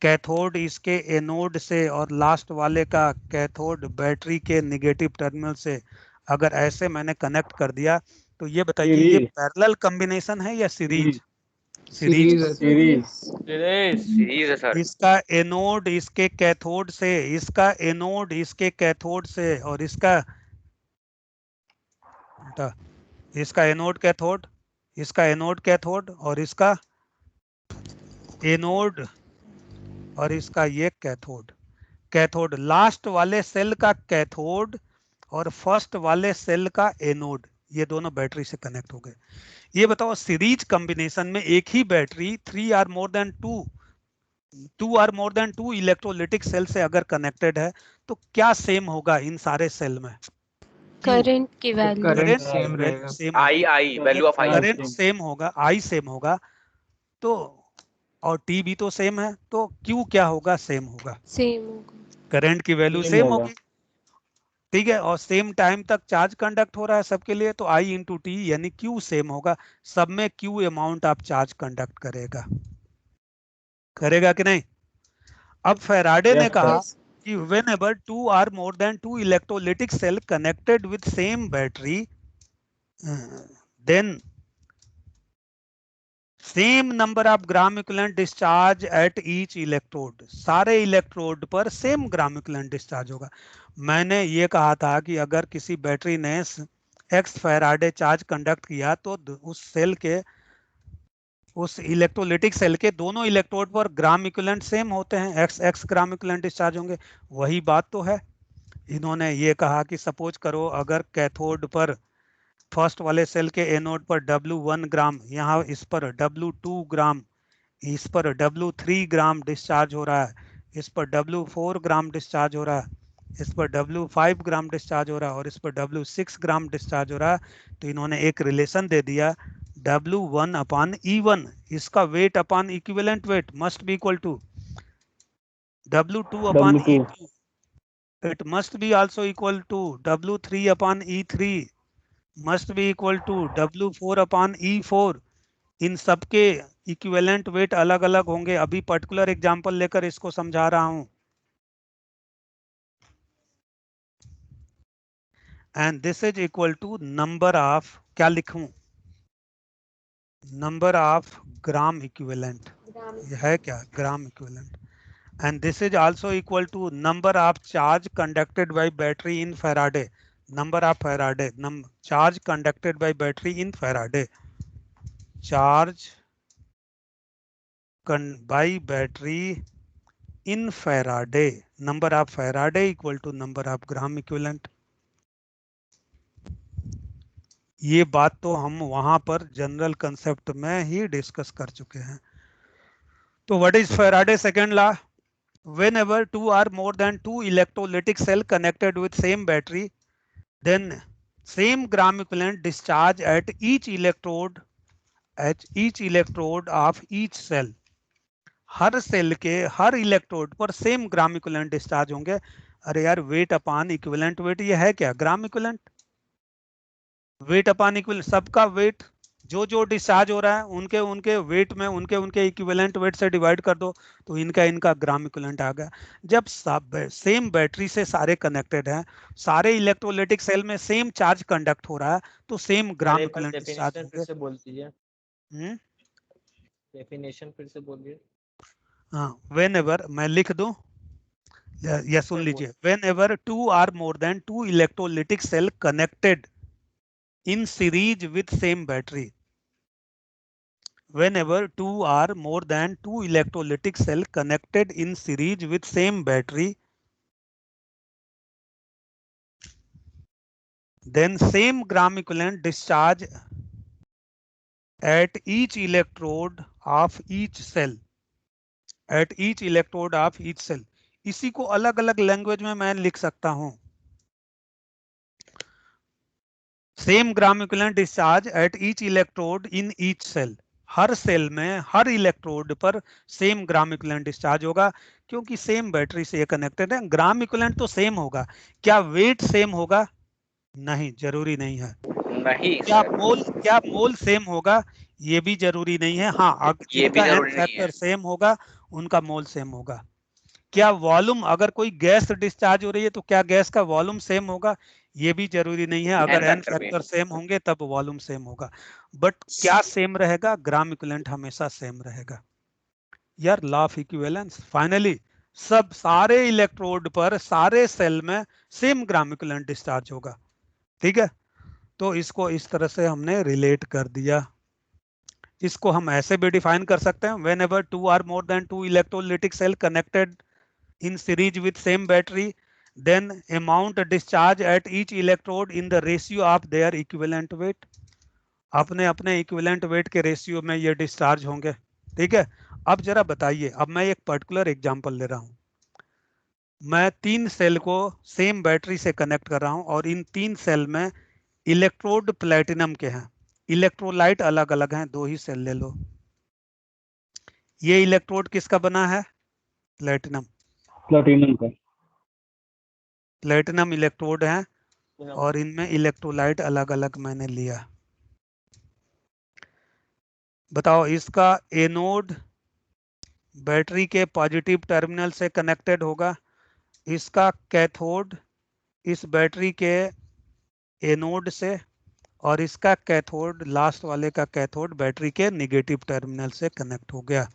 कैथोड इसके एनोड से और लास्ट वाले का कैथोड बैटरी के नेगेटिव टर्मिनल से अगर ऐसे मैंने कनेक्ट कर दिया तो ये बताइए ये सीरीज पैरेलल कॉम्बिनेशन है या सीरीज? सीरीज है सर। सीरीज सीरीज है सर। इसका एनोड इसके कैथोड से, इसका एनोड इसके कैथोड से और इसका उल्टा, इसका एनोड कैथोड, इसका एनोड कैथोड और इसका एनोड और इसका ये कैथोड। कैथोड लास्ट वाले सेल का कैथोड और फर्स्ट वाले सेल का एनोड, ये दोनों बैटरी से कनेक्ट हो गए। ये बताओ सीरीज कॉम्बिनेशन में एक ही battery 3 or more than 2 electrolytic cell से अगर कनेक्टेड है तो क्या सेम होगा इन सारे सेल में? करंट की वैल्यू करंट सेम रहेगा। Same, I value of I current same होगा, आई सेम होगा, तो और टी भी तो सेम है, तो क्यू क्या होगा? सेम होगा। सेम होगा। करंट की वैल्यू Same सेम होगा। होगी, ठीक है, और सेम टाइम तक चार्ज कंडक्ट हो रहा है सबके लिए, तो आई इंटू टी यानी क्यू सेम होगा। सब में क्यू अमाउंट आप चार्ज कंडक्ट करेगा कि नहीं? अब फेराडे ने Yes, कहा sir. कि whenever 2 are more than 2 electrolytic cell connected with same battery, then same number of gram equivalent discharge at each electrode, सारे इलेक्ट्रोड पर सेम ग्राम इक्विवेलेंट डिस्चार्ज होगा। मैंने ये कहा था कि अगर किसी बैटरी ने x फेराडे चार्ज कंडक्ट किया तो उस सेल के, उस इलेक्ट्रोलिटिक सेल के दोनों इलेक्ट्रोड पर ग्राम इक्विवेलेंट सेम होते हैं, x ग्राम इक्विवेलेंट डिस्चार्ज होंगे। वही बात तो है। इन्होंने ये कहा कि सपोज करो अगर कैथोड पर फर्स्ट वाले सेल के एनोड पर W1 ग्राम, यहाँ इस पर W2 ग्राम, इस पर W3 ग्राम डिस्चार्ज हो रहा है, इस पर W4 ग्राम डिस्चार्ज हो रहा है, इस पर W5 ग्राम डिस्चार्ज हो रहा है और इस पर W6 ग्राम डिस्चार्ज हो रहा है, तो इन्होंने एक रिलेशन दे दिया W1 अपॉन E1, इसका weight upon equivalent weight must be equal to W2 upon W2 E2, it must be also equal to W3 upon E3 must be equal to W4 upon E4। इन सबके इक्विवेलेंट वेट अलग अलग होंगे। अभी पर्टिकुलर एग्जांपल लेकर इसको समझा रहा हूं। And this is equal to number of, क्या लिखूं, नंबर ऑफ ग्राम इक्विवेलेंट, है क्या gram equivalent, and this is also equal to number of charge conducted by battery in Faraday, number of Faraday, charge conducted by battery in Faraday, charge by battery in Faraday, number of Faraday equal to number of gram equivalent। ये बात तो हम वहां पर जनरल कंसेप्ट में ही डिस्कस कर चुके हैं। तो what is Faraday second law? Whenever 2 are more than 2 electrolytic cell connected with same battery, then same gram equivalent discharge at each electrode of each cell, हर सेल के हर इलेक्ट्रोड पर सेम ग्राम इक्विवेलेंट डिस्चार्ज होंगे। अरे यार वेट अपॉन इक्विवेलेंट वेट, ये है क्या gram equivalent? Weight upon equivalent, सबका वेट जो जो डिस्चार्ज हो रहा है उनके उनके वेट में उनके इक्विवेलेंट वेट से डिवाइड कर दो तो इनका ग्राम इक्विवेलेंट आ गया। जब सब सेम बैटरी से सारे कनेक्टेड हैं, सारे इलेक्ट्रोलिटिक सेल में सेम चार्ज कंडक्ट हो रहा है, तो same gram equivalent discharge definition फिर से बोल दीजिए, होंगे। डेफिनेशन फिर से बोलिए। हाँ, whenever मैं लिख दूं या सुन लीजिए, whenever 2 are more than 2 electrolytic cell connected in series with same battery, whenever 2 are more than 2 electrolytic cell connected in series with same battery, then same gram equivalent discharge at each electrode of each cell, at each electrode of each cell। इसी को अलग अलग लैंग्वेज में मैं लिख सकता हूं, same gram equivalent discharge at each electrode in each cell, हर सेल में हर इलेक्ट्रोड पर सेम ग्राम इक्विवेलेंट डिस्चार्ज होगा, क्योंकि सेम बैटरी से कनेक्टेड है। ग्राम इक्विवेलेंट तो सेम होगा, क्या वेट सेम होगा? नहीं, जरूरी नहीं है। नहीं क्या मोल सेम होगा? ये भी जरूरी नहीं है। हाँ, ये भी जिनका जरूरी n नहीं है। फैक्टर सेम होगा उनका मोल सेम होगा। क्या वॉल्यूम, अगर कोई गैस डिस्चार्ज हो रही है तो क्या गैस का वॉल्यूम सेम होगा? ये भी जरूरी नहीं है। अगर n फैक्टर भी। फैक्टर सेम होंगे तब वॉल्यूम सेम होगा। बट क्या सेम रहेगा? ग्राम इक्विवेलेंट हमेशा सेम रहेगा यार। Law of equivalence. फाइनली सब सारे इलेक्ट्रोड पर सारे सेल में सेम ग्राम इक्विवेलेंट डिस्चार्ज होगा। ठीक है, तो इसको इस तरह से हमने रिलेट कर दिया। इसको हम ऐसे भी डिफाइन कर सकते हैं, whenever two or more than two electrolytic cell connected in series with same battery, then amount discharge at each electrode in the ratio of their equivalent weight. अपने अपने इक्विवेलेंट वेट के रेशियो में ये डिस्चार्ज होंगे। ठीक है, अब जरा बताइए, अब मैं एक पर्टिकुलर एग्जांपल ले रहा हूं। मैं 3 सेल को सेम बैटरी से कनेक्ट कर रहा हूं और इन 3 सेल में इलेक्ट्रोड प्लेटिनम के हैं। इलेक्ट्रोलाइट अलग अलग हैं, 2 ही सेल ले लो। ये इलेक्ट्रोड किसका बना है? प्लेटिनम। प्लेटिनम का। प्लेटिनम इलेक्ट्रोड हैं और इनमें इलेक्ट्रोलाइट अलग अलग मैंने लिया। बताओ, इसका एनोड बैटरी के पॉजिटिव टर्मिनल से कनेक्टेड होगा, इसका कैथोड इस बैटरी के एनोड से, और इसका कैथोड, लास्ट वाले का कैथोड बैटरी के नेगेटिव टर्मिनल से कनेक्ट हो गया।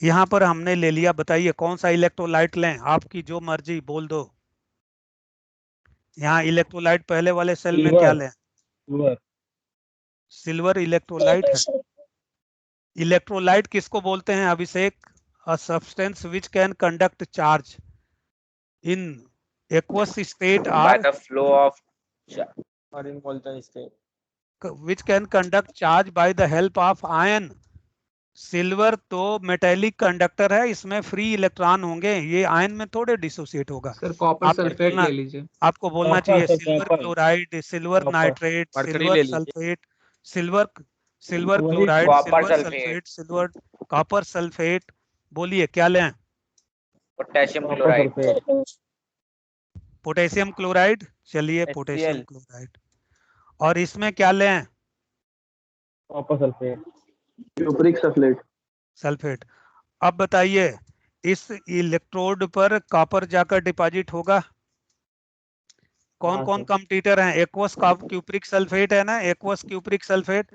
यहां पर हमने ले लिया, बताइए कौन सा इलेक्ट्रोलाइट लें? आपकी जो मर्जी बोल दो। यहाँ इलेक्ट्रोलाइट पहले वाले सेल में क्या लें? सिल्वर इलेक्ट्रोलाइट है। इलेक्ट्रोलाइट किसको बोलते हैं Abhishek? A substance which can conduct charge in aqueous state by or the flow of or in molten state. Which can conduct charge by the help of ion. Silver तो मेटेलिक कंडक्टर है, इसमें फ्री इलेक्ट्रॉन होंगे, ये आयन में थोड़े डिसोसिएट होगा। सर कॉपर आपको सल्फेट बोलना, ले लीजिए। आपको बोलना कॉपर चाहिए से silver copper. Chloride, silver copper. Nitrate, mercury silver ले लीजिए। सल्फेट, सिल्वर वही chloride, copper silver sulphate. Sulphate, silver copper sulphate. बोलिए क्या लें? Potassium copper chloride. Sulphate. Potassium chloride. चलिए HCl। Potassium chloride. और इसमें क्या लें? Copper sulphate. Cupric sulphate. Sulphate. अब बताइए, इस इलेक्ट्रोड पर कॉपर जाकर डिपॉजिट होगा। कौन कौन कॉम्पिटिटर हैं? एक्वस क्यूप्रिक सल्फेट है ना, एक्वस क्यूप्रिक सल्फेट।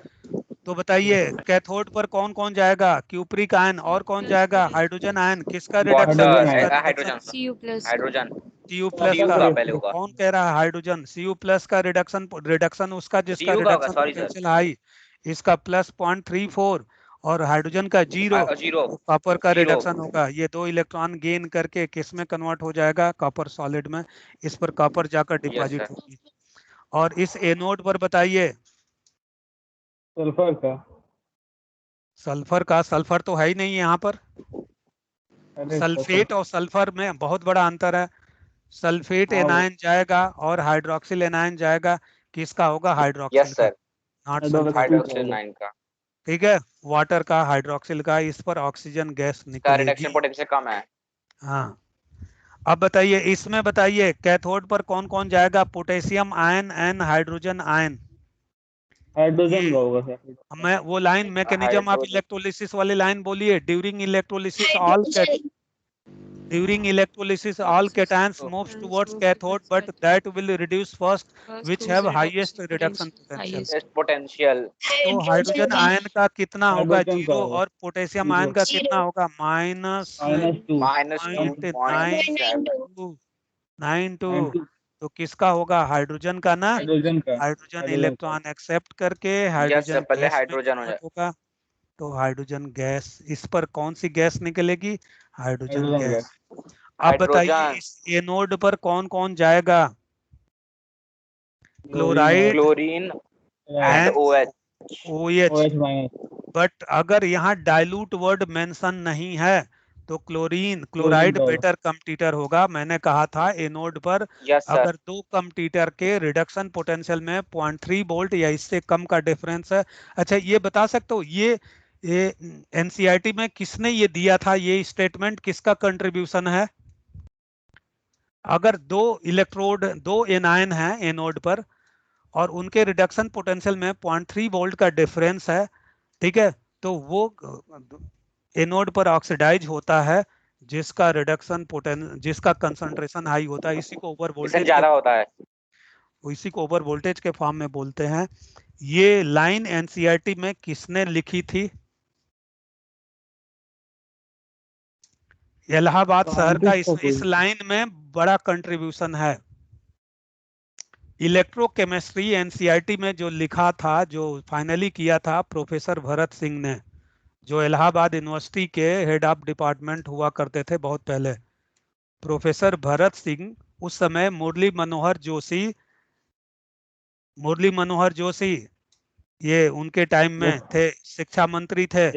तो बताइए कैथोड पर कौन कौन जाएगा? Cupric ion. और कौन जाएगा? Hydrogen ion. किसका रिडक्शन? वाटर किसका रहेगा, reduction? Hydrogen. Cu+. Hydrogen Cu plus Cu का। का पहले होगा। कौन कह रहा है हाइड्रोजन? Cu प्लस का रिडक्शन उसका जिसका Cu का होगा, reduction sorry sir. Potential high, इसका प्लस 0.34 और हाइड्रोजन का 0। जीरो। कॉपर का 0। रिडक्शन होगा, ये 2 इलेक्ट्रॉन गेन करके किस में कन्वर्ट हो जाएगा? कॉपर सॉलिड में। इस पर कॉपर जाकर यस डिपॉजिट सर। होगी। और इस एनोड पर बताइए सल्फर का। सल्फर का। सल्फर तो है ही नहीं यहाँ पर। अरे सल्फेट और सल्फर में बहुत बड़ा अंतर है। सल्फेट हाँ, एनायन जाएगा और हाइड्रोक्सिल एनायन जाएगा। किसका होगा? हाइड्रोक्सिल यस का, sir. Not hydroxyl sulphate. Hydroxyl 9 का। ठीक है, वाटर का, हाइड्रोक्सिल का। इस पर ऑक्सीजन गैस का निकलेगी। रिडक्शन पोटेंशियल कम है। हाँ, अब बताइए इसमें, बताइए कैथोड पर कौन कौन जाएगा? Potassium ion and hydrogen ion. Hydrogen ये का होगा सर। मैं वो line, mechanism of hydrogen. Electrolysis वाली लाइन बोलिए। During electrolysis all cations moves towards cathode, but that will reduce first, which have highest reduction potential. Best potential. तो हाइड्रोजन आयन का कितना होगा? हाइड्रोजन का 0। होगा और पोटेशियम आयन का कितना होगा? -2। -2.92। तो किसका होगा? हाइड्रोजन का ना। हाइड्रोजन का। हाइड्रोजन हाइड्रोजन का। इलेक्ट्रॉन एक्सेप्ट करके यस हाइड्रोजन सर, पहले गैस में हाइड्रोजन हो कन्वर्ट जाए। होगा। तो हाइड्रोजन गैस, इस पर कौन सी गैस निकलेगी? Hydrogen hydrogen gas. गैस। अब बताइए हाइड्रोजन। इस एनोड पर कौन कौन जाएगा? Chloride chlorine and and OH। OH। OH minus. But अगर यहाँ डाइल्यूट वर्ड मेंशन नहीं है तो क्लोरीन, क्लोराइड का होगा। बेटर कम्पटीटर होगा। मैंने कहा था एनोड पर यस सर। अगर 2 कम्पटीटर के रिडक्शन पोटेंशियल में 0.3 वोल्ट या इससे कम का डिफरेंस है। अच्छा, ये बता सकते हो ये एनसीईआरटी में किसने ये दिया था? ये स्टेटमेंट किसका कंट्रीब्यूशन है? अगर 2 इलेक्ट्रोड, 2 एनायन है एनोड पर और उनके रिडक्शन पोटेंशियल में 0.3 वोल्ट का डिफरेंस है, ठीक है, तो वो एनोड पर ऑक्सीडाइज होता है जिसका रिडक्शन जिसका कंसंट्रेशन हाई होता है, इसी को ओवर वोल्टेज ज्यादा होता है। इसी को ओवर वोल्टेज के फॉर्म में बोलते हैं। ये लाइन एनसीईआरटी में किसने लिखी थी? इलाहाबाद शहर का इस लाइन में बड़ा कंट्रीब्यूशन है। इलेक्ट्रोकेमिस्ट्री एनसीईआरटी में जो लिखा था, जो फाइनली किया था प्रोफेसर भरत सिंह ने, जो इलाहाबाद यूनिवर्सिटी के हेड ऑफ डिपार्टमेंट हुआ करते थे बहुत पहले। प्रोफेसर भरत सिंह उस समय मुरली मनोहर जोशी ये उनके टाइम में थे, शिक्षा मंत्री थे।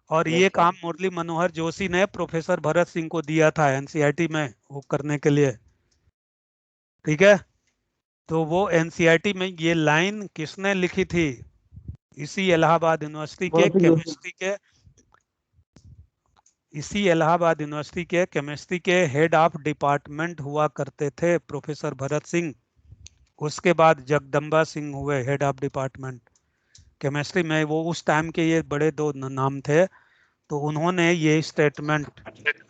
और ये काम मुरली मनोहर जोशी ने प्रोफेसर भरत सिंह को दिया था एनसीईआरटी में वो करने के लिए, ठीक है। तो वो एनसीईआरटी में ये लाइन किसने लिखी थी? इसी इलाहाबाद यूनिवर्सिटी के केमिस्ट्री के हेड ऑफ डिपार्टमेंट हुआ करते थे प्रोफेसर भरत सिंह। उसके बाद जगदम्बा सिंह हुए हेड ऑफ डिपार्टमेंट केमिस्ट्री में। वो उस टाइम के ये बड़े दो नाम थे। तो उन्होंने ये स्टेटमेंट,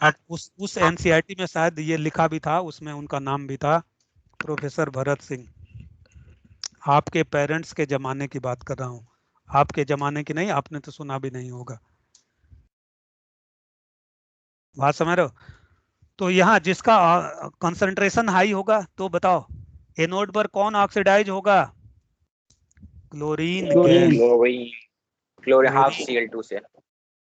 अब उस एनसीईआरटी में शायद ये लिखा भी था, उसमें उनका नाम भी था प्रोफेसर भरत सिंह। आपके पेरेंट्स के जमाने की बात कर रहा हूँ, आपके जमाने की नहीं, आपने तो सुना भी नहीं होगा। बात समझ रहे हो? तो यहाँ जिसका कंसंट्रेशन हाई होगा, तो बताओ एनोड पर कौन ऑक्सीडाइज होगा? क्लोरीन हाफ Cl2 से।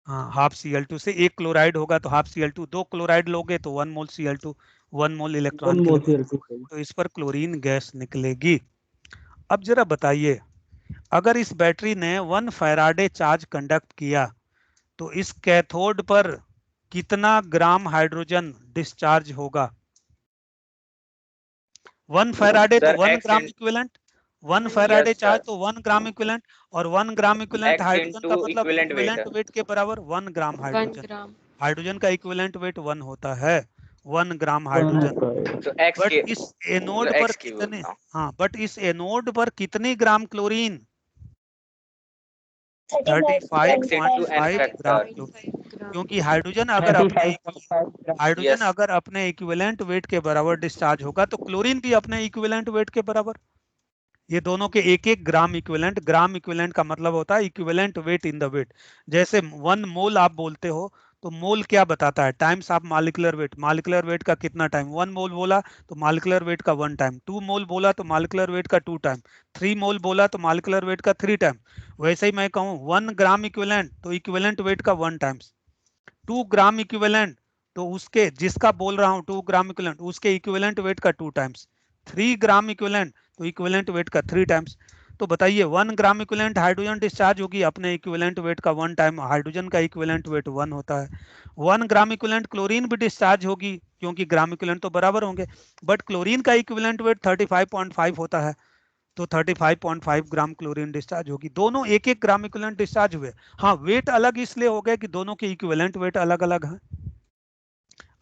हाँ, हाफ Cl2 से। एक क्लोराइड होगा तो हाफ Cl2, दो क्लोराइड लोगे तो 1 मोल Cl2, 1 मोल इलेक्ट्रॉन के लिए, तो इस पर क्लोरीन गैस निकलेगी। अब जरा बताइए, अगर इस बैटरी ने 1 फैराडे चार्ज कंडक्ट किया तो इस कैथोड पर कितना ग्राम हाइड्रोजन डिस्चार्ज होगा? 1 फैराडे तो 1 ग्राम इक्विवेलेंट, 1 फैराडे चार्ज तो 1 ग्राम इक्विवेलेंट, और 1 ग्राम इक्विवेलेंट हाइड्रोजन का मतलब इक्विवेलेंट वेट के बराबर 1 ग्राम हाइड्रोजन। हाइड्रोजन का इक्विवेलेंट वेट 1 होता है, 1 ग्राम हाइड्रोजन। बट इस एनोड पर कितने, हाँ, बट इस एनोड पर कितनी ग्राम क्लोरीन? 35.5 ग्राम क्लोरीन। क्योंकि हाइड्रोजन अगर अपने इक्विवेलेंट वेट के बराबर डिस्चार्ज होगा तो क्लोरीन भी अपने इक्विवेलेंट वेट के बराबर। ये दोनों के एक एक ग्राम इक्विवेलेंट, ग्राम इक्विवेलेंट का मतलब होता है equivalent weight in the weight. जैसे 1 मोल आप बोलते हो तो मोल क्या बताता है? Times of molecular weight. Molecular weight का कितना टाइम? 1 मोल बोला तो मॉलिक्यूलर वेट का 1 टाइम, 2 मोल बोला तो मॉलिक्यूलर वेट का 2 टाइम, 3 मोल बोला तो मॉलिक्यूलर वेट का 3 टाइम। वैसे ही मैं कहूँ 1 ग्राम इक्विवेलेंट तो इक्विवेलेंट वेट का 1 टाइम्स, 2 ग्राम इक्विवेलेंट तो उसके, जिसका बोल रहा हूँ 2 ग्राम इक्विवेलेंट, उसके इक्विवेलेंट वेट का 2 टाइम्स, 3 ग्राम इक्विवेलेंट तो इक्विवेलेंट वेट का 3 टाइम्स। तो बताइए 1 ग्राम इक्विवेलेंट हाइड्रोजन डिस्चार्ज होगी अपने इक्विवेलेंट वेट का 1 टाइम, हाइड्रोजन का इक्विवेलेंट वेट 1 होता है। 1 ग्राम इक्विवेलेंट क्लोरीन भी डिस्चार्ज होगी क्योंकि ग्राम इक्विवेलेंट तो बराबर होंगे, बट क्लोरीन का इक्विवेलेंट वेट 35.5 होता है, तो 35.5 ग्राम क्लोरीन डिस्चार्ज होगी। दोनों एक एक ग्राम इक्विवेलेंट डिस्चार्ज हुए। हाँ, वेट अलग इसलिए हो गया कि दोनों के इक्विवेलेंट वेट अलग अलग हैं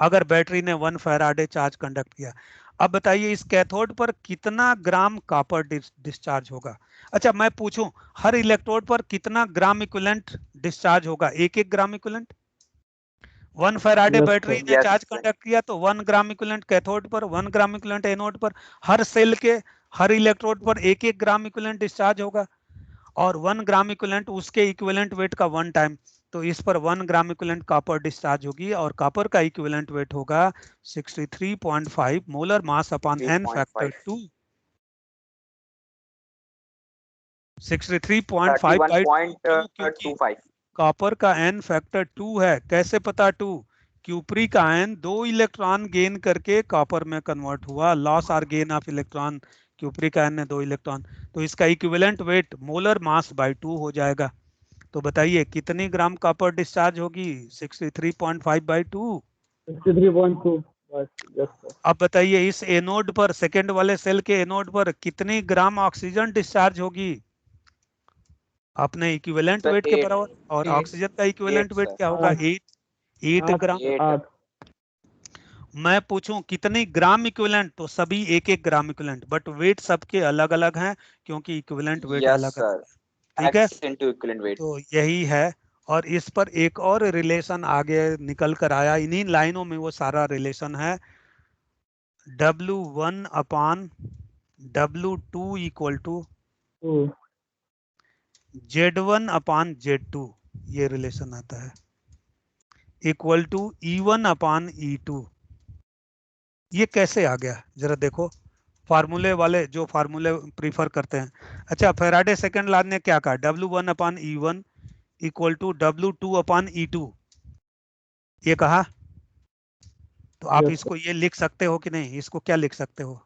अगर बैटरी ने 1 फैराडे चार्ज कंडक्ट किया। अब बताइए इस कैथोड पर कितना ग्राम कॉपर डिस्चार्ज होगा? अच्छा, मैं पूछूं, हर इलेक्ट्रोड पर कितना ग्राम इक्विवेलेंट डिस्चार्ज होगा? एक एक ग्राम इक्विवेलेंट। 1 फैराडे बैटरी ने चार्ज कंडक्ट किया तो 1 ग्राम इक्विवेलेंट कैथोड पर, 1 ग्राम इक्विवेलेंट एनोड पर। हर सेल के हर इलेक्ट्रोड पर एक एक ग्राम इक्विवेलेंट डिस्चार्ज होगा, और 1 ग्राम इक्विवेलेंट उसके इक्विवेलेंट वेट का 1 टाइम, तो इस पर 1 ग्राम इक्विवेलेंट कॉपर डिस्चार्ज होगी, और कॉपर का इक्विवेलेंट वेट होगा 63.5 molar mass upon n factor 2। 63.5 copper का n फैक्टर 2 है। कैसे पता 2? क्यूप्री का आयन 2 इलेक्ट्रॉन गेन करके कॉपर में कन्वर्ट हुआ, लॉस और गेन ऑफ इलेक्ट्रॉन, क्यूप्री का आयन ने 2 इलेक्ट्रॉन, तो इसका equivalent weight molar mass by 2 हो जाएगा। तो बताइए कितनी ग्राम कॉपर डिस्चार्ज होगी? 63.5 बाय 2, 63.2। अब बताइए इस एनोड पर, सेकेंड वाले सेल के एनोड पर कितनी ग्राम ऑक्सीजन डिस्चार्ज होगी? अपने इक्विवेलेंट वेट के बराबर, और ऑक्सीजन का इक्विवेलेंट वेट क्या होगा? 8 ग्राम। मैं पूछूं कितनी ग्राम इक्विवेलेंट, तो सभी 1-1 ग्राम इक्विवेलेंट, बट वेट सबके अलग अलग हैं क्योंकि इक्विवेलेंट वेट यस अलग अलग सर, है। ठीक है, x into equivalent weight। तो यही है। और इस पर एक और रिलेशन आगे निकल कर आया, इन्हीं लाइनों में वो सारा रिलेशन है। W1 upon W2 equal to Z1 upon Z2, ये रिलेशन आता है, equal to E1 upon E2। ये कैसे आ गया जरा देखो, फार्मूले वाले जो फार्मूले प्रीफर करते हैं। अच्छा, फैराडे सेकंड लॉ ने क्या कहा, W1 upon E1 equal to W2 upon E2, ये कहा। तो आप इसको ये लिख सकते हो कि नहीं, इसको क्या लिख सकते हो,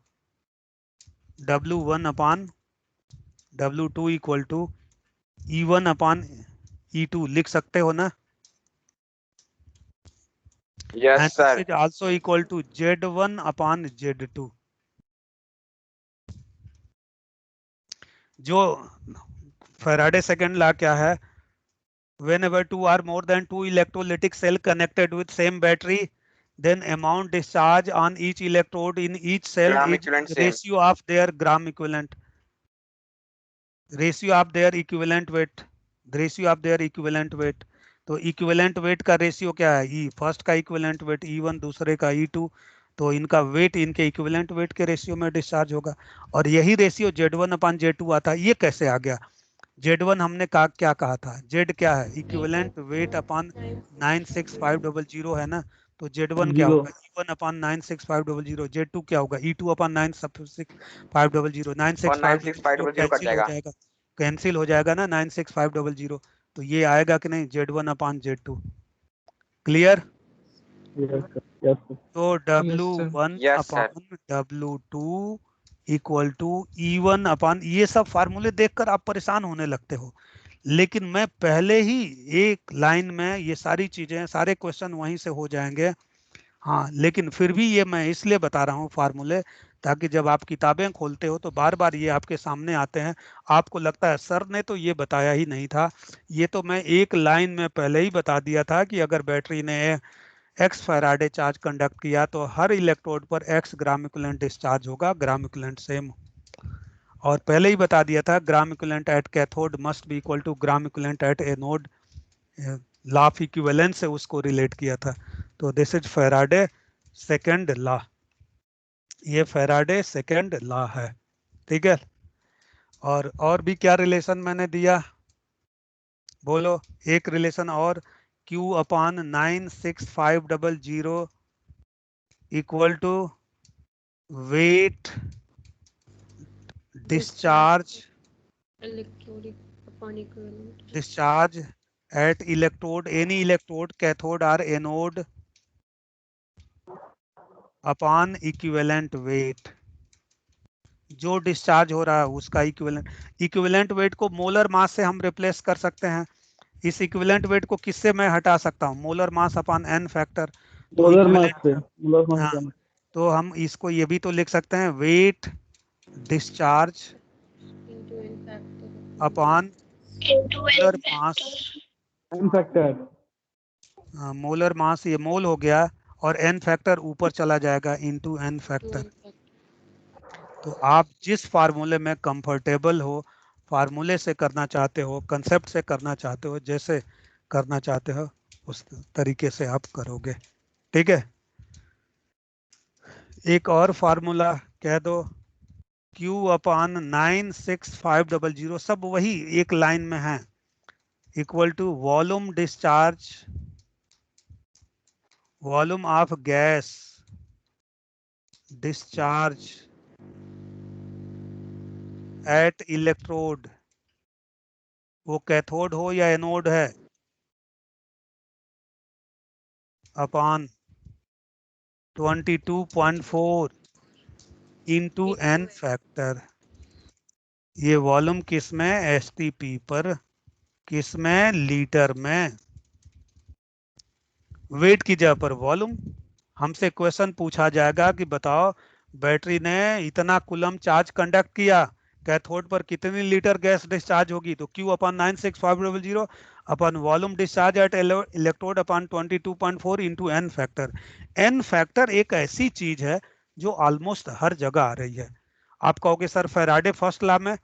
W1 upon W2 equal to E1 upon E2 लिख सकते हो ना। Yes And sir. this is also equal to Z1 upon Z2। जो फैराडे सेकंड लॉ क्या है, whenever two or more than two electrolytic cell connected with same battery, then amount discharge on each electrode in each cell Gram is equivalent same। ratio of their gram equivalent, ratio of their equivalent weight, ratio of their equivalent weight। तो इक्विवेलेंट वेट का रेशियो क्या है, ई फर्स्ट का इक्विवेलेंट वेट E1, दूसरे का E2, तो इनका वेट इनके इक्विवेलेंट वेट के रेशियो में डिस्चार्ज होगा। और यही रेशियो Z1 अपान Z2 आता है। ये कैसे आ गया, Z1 हमने कहा क्या कहा था, Z क्या है, इक्विवेलेंट वेट अपान 96500 है ना, तो Z1 क्या होगा, E1 अपान 96500, Z2 क्या होगा, E2 अपान 96500, 96500 96500 कट कैंसिल हो जाएगा। जाएगा, कैंसिल हो जाएगा ना 96500, तो ये आएगा कि नहीं, Z1 अपान Z2। क्लियर। तो W1 yes sir. Upon W2 equal to E1 upon, ये सब फार्मूले देखकर आप परेशान होने लगते हो, लेकिन मैं पहले ही एक लाइन में ये सारी चीजें, सारे क्वेश्चन वहीं से हो जाएंगे। हाँ, लेकिन फिर भी ये मैं इसलिए बता रहा हूँ फार्मूले, ताकि जब आप किताबें खोलते हो तो बार बार ये आपके सामने आते हैं, आपको लगता है सर ने तो ये बताया ही नहीं था। ये तो मैं एक लाइन में पहले ही बता दिया था कि अगर बैटरी ने x फैराडे चार्ज कंडक्ट किया तो हर इलेक्ट्रोड पर x ग्राम इक्विवेलेंट डिस्चार्ज होगा, ग्राम इक्विवेलेंट सेम। और पहले ही बता दिया था gram equivalent at cathode must be equal to gram equivalent at anode, law of equivalence से उसको रिलेट किया था। तो this is Faraday second law, ये फैराडे सेकंड लॉ है। ठीक है, और भी क्या रिलेशन मैंने दिया, बोलो एक रिलेशन और, Q upon 96500 equal to weight discharge, electrode upon equivalent discharge at electrode, any electrode, cathode और एनोड, अपॉन इक्विवेलेंट वेट, जो डिस्चार्ज हो रहा है उसका इक्विवेलेंट। इक्विवेलेंट वेट को मोलर मास से हम रिप्लेस कर सकते हैं। इस इक्विवेलेंट वेट को किससे मैं हटा सकता हूँ, molar mass upon n factor. तो हाँ, तो हम इसको ये भी तो लिख सकते हैं, weight discharge into N factor upon molar mass, molar mass ये मोल हो गया, और n फैक्टर ऊपर चला जाएगा इनटू n फैक्टर। तो आप जिस फार्मूले में कंफर्टेबल हो, फार्मूले से करना चाहते हो, कंसेप्ट से करना चाहते हो, जैसे करना चाहते हो उस तरीके से आप करोगे। ठीक है, एक और फार्मूला कह दो, Q अपान 96500, सब वही एक लाइन में है, equal to volume discharge, volume of gas discharge at electrode, वो कैथोड हो या एनोड है, अपॉन 22.4 इंटू n फैक्टर। ये वॉल्यूम किस में, STP पर, किस में, लीटर में, वेट की जगह पर वॉल्यूम। हमसे क्वेश्चन पूछा जाएगा कि बताओ बैटरी ने इतना कूलम चार्ज कंडक्ट किया, कैथोड पर कितनी लीटर गैस डिस्चार्ज होगी, तो Q upon 96500 upon volume discharge at electrode upon 22.4 into N factor. N factor एक ऐसी चीज है जो ऑलमोस्ट हर जगह आ रही है। आप कहोगे सर फैराडे फर्स्ट लॉ में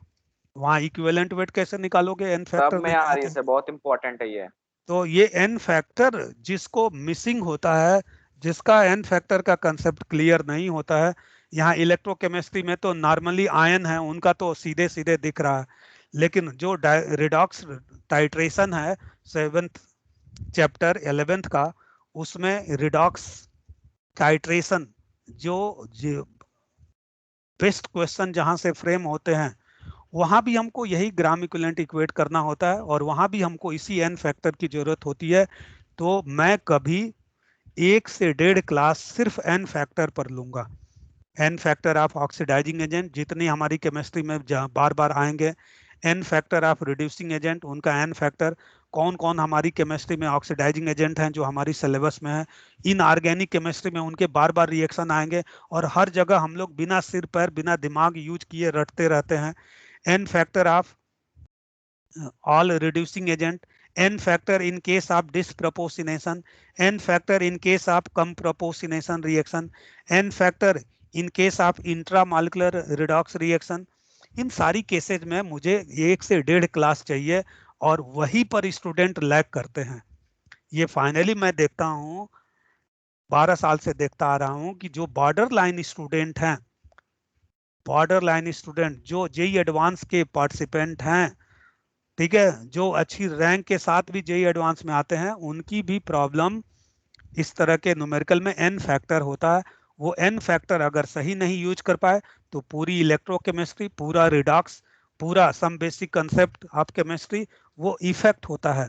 वहां इक्विवेलेंट वेट कैसे निकालोगे, एन सब फैक्टर में आ रही है सर, बहुत इंपॉर्टेंट है ये। तो ये एन फैक्टर जिसको मिसिंग होता है, जिसका एन फैक्टर का कंसेप्ट क्लियर नहीं होता है, यहाँ इलेक्ट्रोकेमिस्ट्री में तो नॉर्मली आयन है उनका तो सीधे सीधे दिख रहा है, लेकिन जो रिडॉक्स टाइट्रेशन है 7th चैप्टर 11th का, उसमें रिडॉक्स टाइट्रेशन जो बेस्ट क्वेश्चन जहां से फ्रेम होते हैं वहां भी हमको यही ग्राम इक्विवेलेंट इक्वेट करना होता है और वहां भी हमको इसी एन फैक्टर की जरूरत होती है। तो मैं कभी 1 से 1.5 क्लास सिर्फ एन फैक्टर पर लूंगा। N factor of oxidising agent जितनी हमारी केमिस्ट्री में बार बार आएंगे, N factor of reducing agent उनका एन फैक्टर, कौन कौन हमारी केमिस्ट्री में ऑक्सीडाइजिंग एजेंट हैं जो हमारी सिलेबस में है, इन ऑर्गेनिक केमिस्ट्री में उनके बार बार रिएक्शन आएंगे और हर जगह हम लोग बिना सिर पैर बिना दिमाग यूज किए रटते रहते हैं। N factor of all reducing agent, n factor in case of disproportionation, n factor in case of comproportionation reaction, n factor in case of intramolecular redox reaction। इन सारी केसेज में मुझे 1 से 1.5 क्लास चाहिए और वही पर स्टूडेंट लैग करते हैं। ये फाइनली मैं देखता हूँ, 12 साल से देखता आ रहा हूँ कि जो बॉर्डर लाइन स्टूडेंट हैं, बॉर्डर लाइन स्टूडेंट जो जेई एडवांस के पार्टिसिपेंट हैं, ठीक है, जो अच्छी रैंक के साथ भी जेई एडवांस में आते हैं, उनकी भी प्रॉब्लम इस तरह के न्यूमेरिकल में एन फैक्टर होता है। वो एन फैक्टर अगर सही नहीं यूज कर पाए तो पूरी इलेक्ट्रोकेमिस्ट्री, पूरा रिडॉक्स, पूरा some basic concept of chemistry वो इफेक्ट होता है।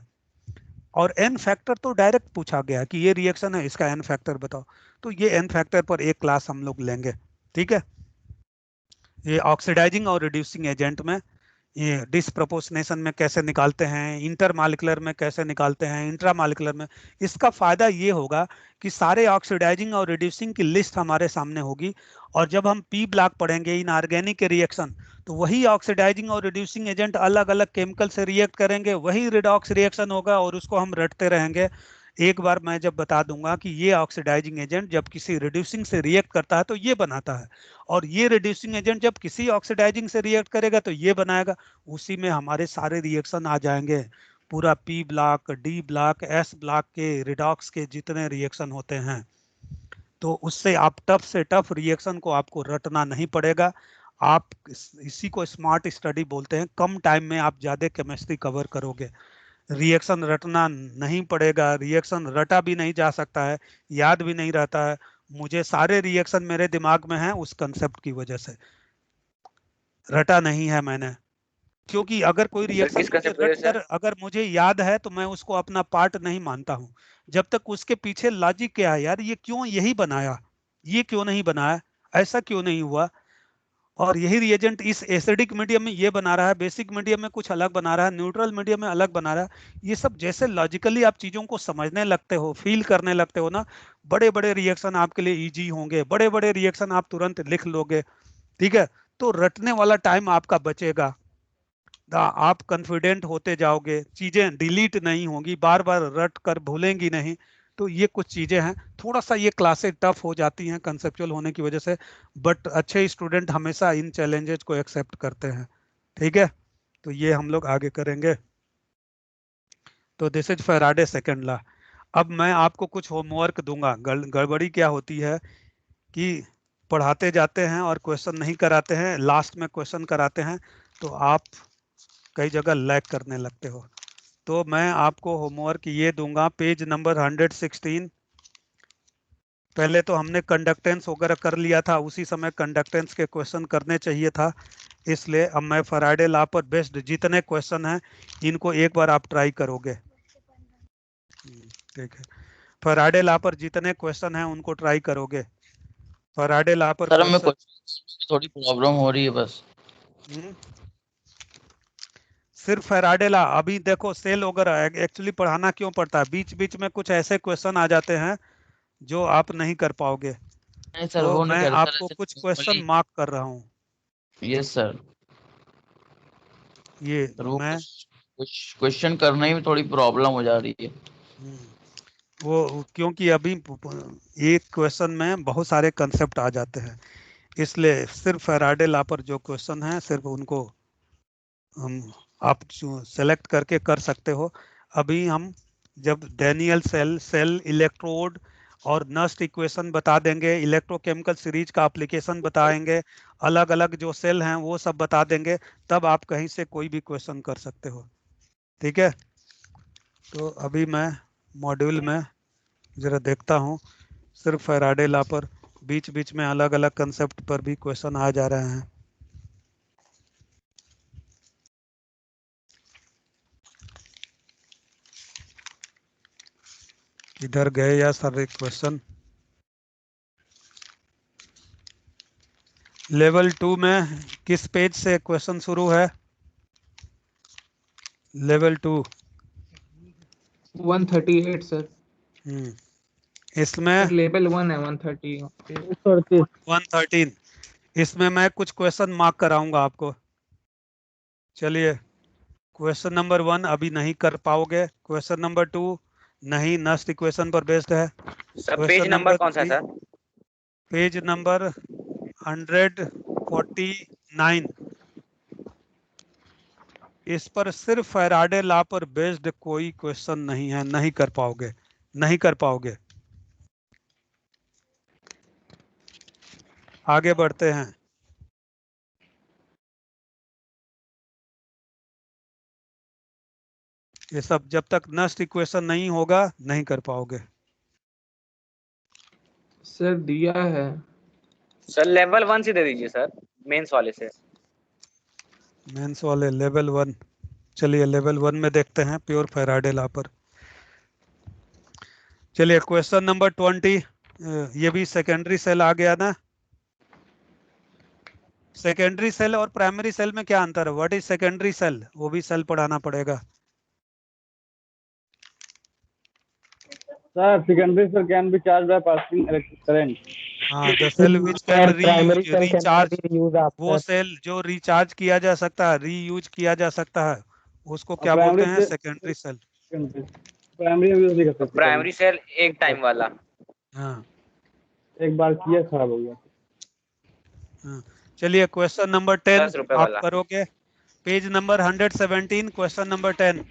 और एन फैक्टर तो डायरेक्ट पूछा गया कि ये रिएक्शन है, इसका एन फैक्टर बताओ, तो ये एन फैक्टर पर एक क्लास हम लोग लेंगे। ठीक है, ये ऑक्सीडाइजिंग और रिड्यूसिंग एजेंट में ये डिसप्रोपोर्शनेशन में कैसे निकालते हैं, इंटरमॉलिक्यूलर में कैसे निकालते हैं, इंट्रामॉलिक्यूलर में। इसका फायदा ये होगा कि सारे ऑक्सीडाइजिंग और रिड्यूसिंग की लिस्ट हमारे सामने होगी और जब हम पी ब्लॉक पढ़ेंगे इनऑर्गेनिक के रिएक्शन, तो वही ऑक्सीडाइजिंग और रिड्यूसिंग एजेंट अलग अलग केमिकल से रिएक्ट करेंगे, वही रिडॉक्स रिएक्शन होगा और उसको हम रटते रहेंगे। एक बार मैं जब बता दूंगा कि ये ऑक्सीडाइजिंग एजेंट जब किसी रिड्यूसिंग से रिएक्ट करता है तो ये बनाता है, और ये रिड्यूसिंग एजेंट जब किसी ऑक्सीडाइजिंग से रिएक्ट करेगा तो ये बनाएगा, उसी में हमारे सारे रिएक्शन आ जाएंगे। पूरा P block, D block, S block के रिडॉक्स के जितने रिएक्शन होते हैं, तो उससे आप टफ से टफ रिएक्शन को आपको रटना नहीं पड़ेगा। आप इसी को स्मार्ट स्टडी बोलते हैं, कम टाइम में आप ज्यादा केमिस्ट्री कवर करोगे। रिएक्शन रटना नहीं पड़ेगा, रिएक्शन रटा भी नहीं जा सकता है, याद भी नहीं रहता है। मुझे सारे रिएक्शन मेरे दिमाग में हैं उस कंसेप्ट की वजह से, रटा नहीं है मैंने, क्योंकि अगर कोई रिएक्शन अगर मुझे याद है तो मैं उसको अपना पार्ट नहीं मानता हूं, जब तक उसके पीछे लॉजिक क्या है, यार ये क्यों यही बनाया, ये क्यों नहीं बनाया, ऐसा क्यों नहीं हुआ, और यही रिएजेंट इस एसिडिक मीडियम में ये बना रहा है, बेसिक मीडियम में कुछ अलग बना रहा है, न्यूट्रल मीडियम में अलग बना रहा है। ये सब जैसे लॉजिकली आप चीजों को समझने लगते हो, फील करने लगते हो ना, बड़े बड़े रिएक्शन आपके लिए इजी होंगे, बड़े बड़े रिएक्शन आप तुरंत लिख लोगे। ठीक है, तो रटने वाला टाइम आपका बचेगा, आप कॉन्फिडेंट होते जाओगे, चीजें डिलीट नहीं होंगी, बार बार रट कर भूलेंगी नहीं। तो ये कुछ चीजें हैं, थोड़ा सा ये क्लासेस टफ हो जाती हैं कंसेप्चुअल होने की वजह से, बट अच्छे स्टूडेंट हमेशा इन चैलेंजेस को एक्सेप्ट करते हैं। ठीक है, तो ये हम लोग आगे करेंगे। तो this is Faraday second law. अब मैं आपको कुछ होमवर्क दूंगा। गड़बड़ी क्या होती है कि पढ़ाते जाते हैं और क्वेश्चन नहीं कराते हैं, लास्ट में क्वेश्चन कराते हैं, तो आप कई जगह लैग करने लगते हो। तो मैं आपको होमवर्क ये दूंगा, पेज नंबर 116। पहले तो हमने कंडक्टेंस वगैरह कर लिया था, उसी समय कंडक्टेंस के क्वेश्चन करने चाहिए था, इसलिए अब मैं फैराडे लॉ पर बेस्ड जितने क्वेश्चन हैं इनको एक बार आप ट्राई करोगे। ठीक है, फैराडे लॉ पर जितने क्वेश्चन हैं उनको ट्राई करोगे। फैराडे लॉ पर सर हमें थोड़ी प्रॉब्लम हो रही है बस। सिर्फ फैराडे लॉ, अभी देखो सेल वगैरह एक्चुअली पढ़ाना क्यों पड़ता है, बीच बीच में कुछ ऐसे क्वेश्चन आ जाते हैं जो आप नहीं कर पाओगे। नहीं सर, तो वो मैं नहीं आपको कुछ क्वेश्चन मार्क कर रहा हूँ। Yes sir. ये सर वो मैं कुछ क्वेश्चन करने में थोड़ी प्रॉब्लम हो जा रही है। वो क्योंकि अभी एक क्वेश्चन में बहुत सारे कंसेप्ट आ जाते हैं, इसलिए सिर्फ फैराडे लॉ पर जो क्वेश्चन है सिर्फ उनको हम आप सेलेक्ट करके कर सकते हो। अभी हम जब डैनियल सेल इलेक्ट्रोड और नस्ट इक्वेशन बता देंगे, इलेक्ट्रोकेमिकल सीरीज का एप्लीकेशन बताएंगे, अलग अलग जो सेल हैं वो सब बता देंगे, तब आप कहीं से कोई भी क्वेश्चन कर सकते हो। ठीक है, तो अभी मैं मॉड्यूल में जरा देखता हूँ, सिर्फ फैराडे लॉ पर बीच बीच में अलग अलग कंसेप्ट पर भी क्वेश्चन आ जा रहे हैं। इधर गए या सारे क्वेश्चन? लेवल 2 में किस पेज से क्वेश्चन शुरू है? Level 2 138 sir. इसमें सर लेवल 1 है 130। 113 इसमें मैं कुछ क्वेश्चन मार्क कराऊंगा आपको। चलिए, क्वेश्चन नंबर 1 अभी नहीं कर पाओगे, क्वेश्चन नंबर 2 नहीं, नस्ट इक्वेशन पर बेस्ड है। सर पेज नंबर कौन सा है सर? Page number 149। इस पर सिर्फ फैराडे लॉ पर बेस्ड कोई क्वेश्चन नहीं है, नहीं कर पाओगे, नहीं कर पाओगे। आगे बढ़ते हैं। ये सब जब तक नस्ट इक्वेशन नहीं होगा नहीं कर पाओगे। सर दिया है। सर लेवल 1 से दे दीजिए सर, मेंस वाले से। मेंस वाले लेवल 1, चलिए लेवल 1 में देखते हैं प्योर फैराडे लॉ पर। चलिए क्वेश्चन नंबर 20, ये भी सेकेंडरी सेल आ गया ना। सेकेंडरी सेल और प्राइमरी सेल में क्या अंतर है? What is secondary cell? वो भी सेल पढ़ाना पड़ेगा। Sir, secondary cell can be charged by passing electric current. हाँ, the cell which can primary cell can recharge, be use वो आफ्टर सेल जो रिचार्ज किया जा सकता है, रीयूज किया जा सकता है, उसको क्या बोलते हैं? Secondary cell. प्राइमरी में यूज नहीं कर सकते। प्राइमरी सेल एक टाइम वाला। हाँ एक बार किया खराब हो गया। हाँ, चलिए क्वेश्चन नंबर 10 10 रुपए आप वाला। करोगे, page number 117, question number 10।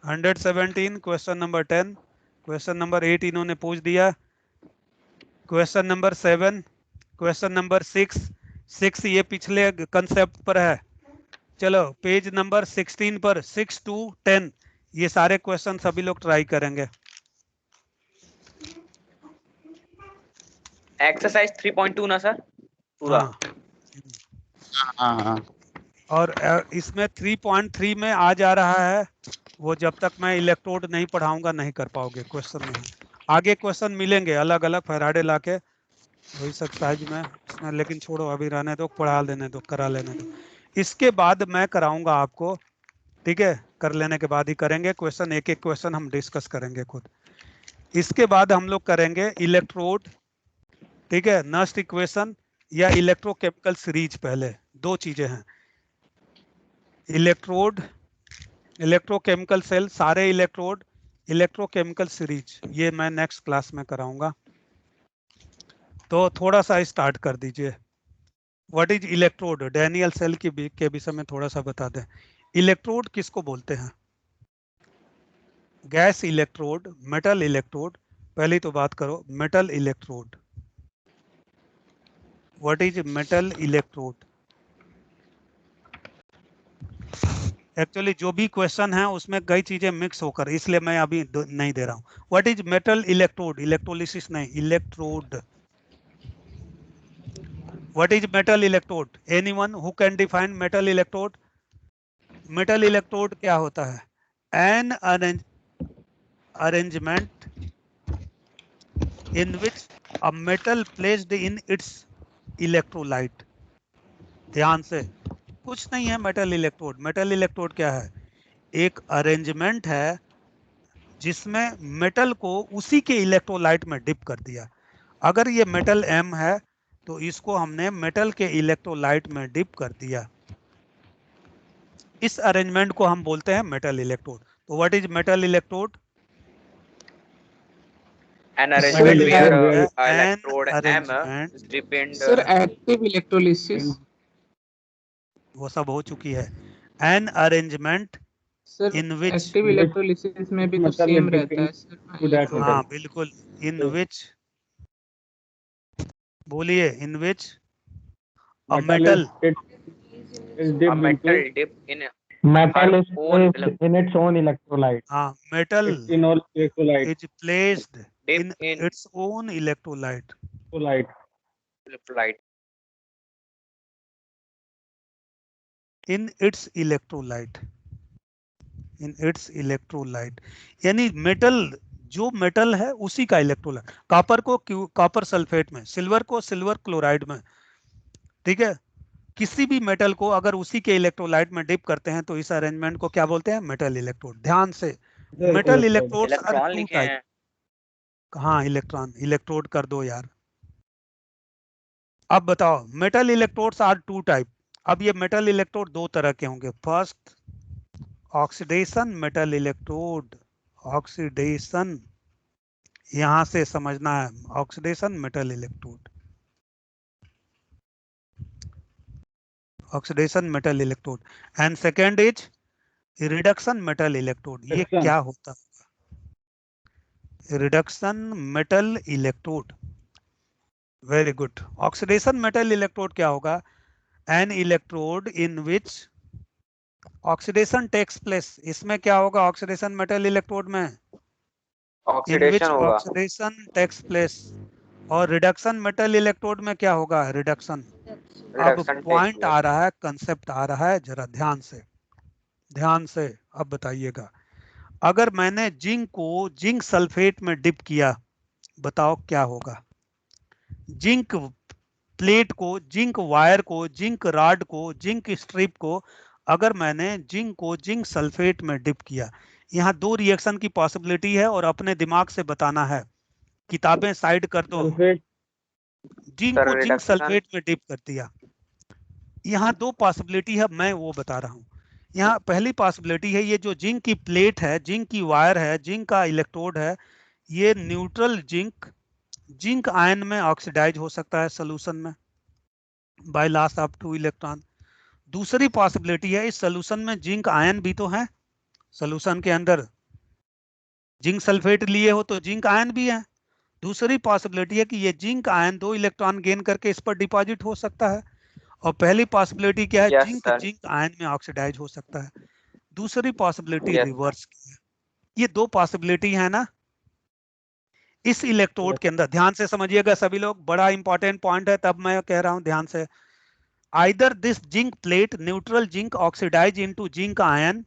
Question number 10, question number 8 इन्होंने पूछ दिया, क्वेश्चन नंबर 7, क्वेश्चन नंबर 6 ये पिछले कंसेप्ट पर है। चलो पेज नंबर 16 पर 6 to 10 ये सारे क्वेश्चन सभी लोग ट्राई करेंगे। एक्सरसाइज 3.2 ना सर पूरा? हाँ। और इसमें 3.3 में आ जा रहा है, वो जब तक मैं इलेक्ट्रोड नहीं पढ़ाऊंगा नहीं कर पाओगे क्वेश्चन नहीं। आगे क्वेश्चन मिलेंगे अलग अलग फैराडे ला के वही एक्सरसाइज में इसमें, लेकिन छोड़ो अभी रहने दो, पढ़ा लेने दो, करा लेने दो। इसके बाद मैं कराऊंगा आपको, ठीक है, कर लेने के बाद ही करेंगे क्वेश्चन, एक एक क्वेश्चन हम डिस्कस करेंगे खुद। इसके बाद हम लोग करेंगे इलेक्ट्रोड, ठीक है, नस्ट इक्वेशन या इलेक्ट्रोकेमिकल सीरीज। पहले दो चीजें हैं, इलेक्ट्रोड, इलेक्ट्रोकेमिकल सेल, सारे इलेक्ट्रोड, इलेक्ट्रोकेमिकल सीरीज, ये मैं नेक्स्ट क्लास में कराऊंगा। तो थोड़ा सा स्टार्ट कर दीजिए। What is electrode? Daniel cell के विषय में थोड़ा सा बता दें। इलेक्ट्रोड किसको बोलते हैं? गैस इलेक्ट्रोड, मेटल इलेक्ट्रोड, पहली तो बात करो metal electrode. What is metal electrode? Actually जो भी क्वेश्चन है उसमें कई चीजें मिक्स होकर, इसलिए मैं अभी नहीं दे रहा हूं। What is metal electrode? Electrolysis नहीं, electrode. What is metal electrode? Anyone who can define metal electrode? Metal electrode क्या होता है? An arrangement in which a metal placed in its electrolyte. ध्यान से, कुछ नहीं है मेटल इलेक्ट्रोड। मेटल इलेक्ट्रोड क्या है? एक अरेंजमेंट है जिसमें मेटल को उसी के इलेक्ट्रोलाइट में डिप कर दिया। अगर ये मेटल M है तो इसको हमने मेटल के इलेक्ट्रोलाइट में डिप कर दिया। इस अरेंजमेंट को हम बोलते हैं मेटल इलेक्ट्रोड। तो what is metal electrode? An arrangement where an electrode M arrangement, is depend sir active electrolysis. वो सब हो चुकी है। An arrangement sir in which, active electrolysis में भी तो मतलब सेम ये रहता है सर। हाँ बिल्कुल, in which, बोलिए, in which a metal is a dipped metal into dip in Metal is own placed in its own electrolyte. हाँ metal in all electrolyte. is placed dip in in its own electrolyte. Electrolyte. electrolyte. In its electrolyte, in its electrolyte, यानी मेटल, जो मेटल है उसी का इलेक्ट्रोलाइट। कॉपर को कॉपर सल्फेट में, सिल्वर को सिल्वर क्लोराइड में, ठीक है। किसी भी मेटल को अगर उसी के इलेक्ट्रोलाइट में डिप करते हैं तो इस अरेंजमेंट को क्या बोलते हैं? Metal electrode. ध्यान से, metal electrodes are electron two लिखे टाइप। हैं। हाँ इलेक्ट्रॉन, इलेक्ट्रोड कर दो यार। अब बताओ, metal electrodes are two type. अब ये मेटल इलेक्ट्रोड दो तरह के होंगे। First oxidation metal electrode, oxidation, यहां से समझना है, oxidation metal electrode, oxidation metal electrode. And second is reduction metal electrode. ये क्या होता है? Reduction metal electrode, very good. Oxidation metal electrode क्या होगा? An electrode in which oxidation takes place. इसमें क्या होगा ऑक्सीडेशन मेटल इलेक्ट्रोड में? इन विच ऑक्सीडेशन होगा। Oxidation takes place. और रिडक्शन मेटल इलेक्ट्रोड में क्या होगा? रिडक्शन। अब रिडक्शन पॉइंट आ रहा है, कंसेप्ट आ रहा है, जरा ध्यान से, ध्यान से अब बताइएगा। अगर मैंने जिंक को जिंक सल्फेट में डिप किया, बताओ क्या होगा? जिंक प्लेट को, जिंक वायर को, जिंक रॉड को, जिंक स्ट्रिप को अगर मैंने जिंक को जिंक सल्फेट में डिप किया, यहाँ दो रिएक्शन की पॉसिबिलिटी है और अपने दिमाग से बताना है। किताबें साइड कर दो। जिंक को जिंक सल्फेट में डिप कर दिया, यहाँ दो पॉसिबिलिटी है, मैं वो बता रहा हूँ। यहाँ पहली पॉसिबिलिटी है, ये जो जिंक की प्लेट है, जिंक की वायर है, जिंक का इलेक्ट्रोड है, ये न्यूट्रल जिंक, जिंक आयन में ऑक्सीडाइज हो सकता है सोल्यूशन में बाय लॉस ऑफ 2 इलेक्ट्रॉन। दूसरी पॉसिबिलिटी है, इस सोल्यूशन में जिंक आयन भी तो है, सोल्यूशन के अंदर जिंक सल्फेट लिए हो तो जिंक आयन भी है। दूसरी पॉसिबिलिटी है कि ये जिंक आयन 2 इलेक्ट्रॉन गेन करके इस पर डिपॉजिट हो सकता है। और पहली पॉसिबिलिटी क्या है? जिंक जिंक आयन में ऑक्सीडाइज हो सकता है। दूसरी पॉसिबिलिटी रिवर्स की है। ये दो पॉसिबिलिटी है ना इस इलेक्ट्रोड के अंदर। ध्यान से समझिएगा सभी लोग, बड़ा इंपॉर्टेंट पॉइंट है, तब मैं कह रहा हूं ध्यान से। Either this zinc plate neutral zinc oxidize into zinc ion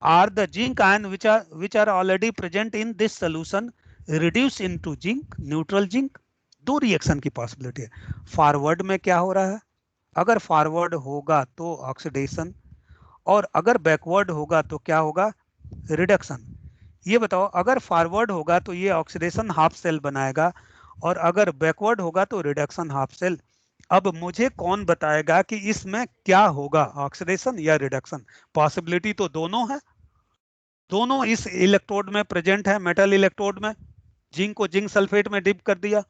or the zinc ion which are already present in this solution reduce into zinc neutral zinc। दो रिएक्शन की पॉसिबिलिटी है। फॉरवर्ड में क्या हो रहा है? अगर फॉरवर्ड होगा तो ऑक्सीडेशन, और अगर बैकवर्ड होगा तो क्या होगा? रिडक्शन। ये बताओ, अगर फॉरवर्ड होगा तो ये ऑक्सीडेशन हाफ सेल बनाएगा, और अगर बैकवर्ड होगा तो रिडक्शन हाफ सेल। अब मुझे कौन बताएगा कि इसमें क्या होगा, ऑक्सीडेशन या रिडक्शन? पॉसिबिलिटी तो दोनों है, दोनों इस इलेक्ट्रोड में प्रेजेंट है। मेटल इलेक्ट्रोड में जिंक को जिंक सल्फेट में डिप कर दिया,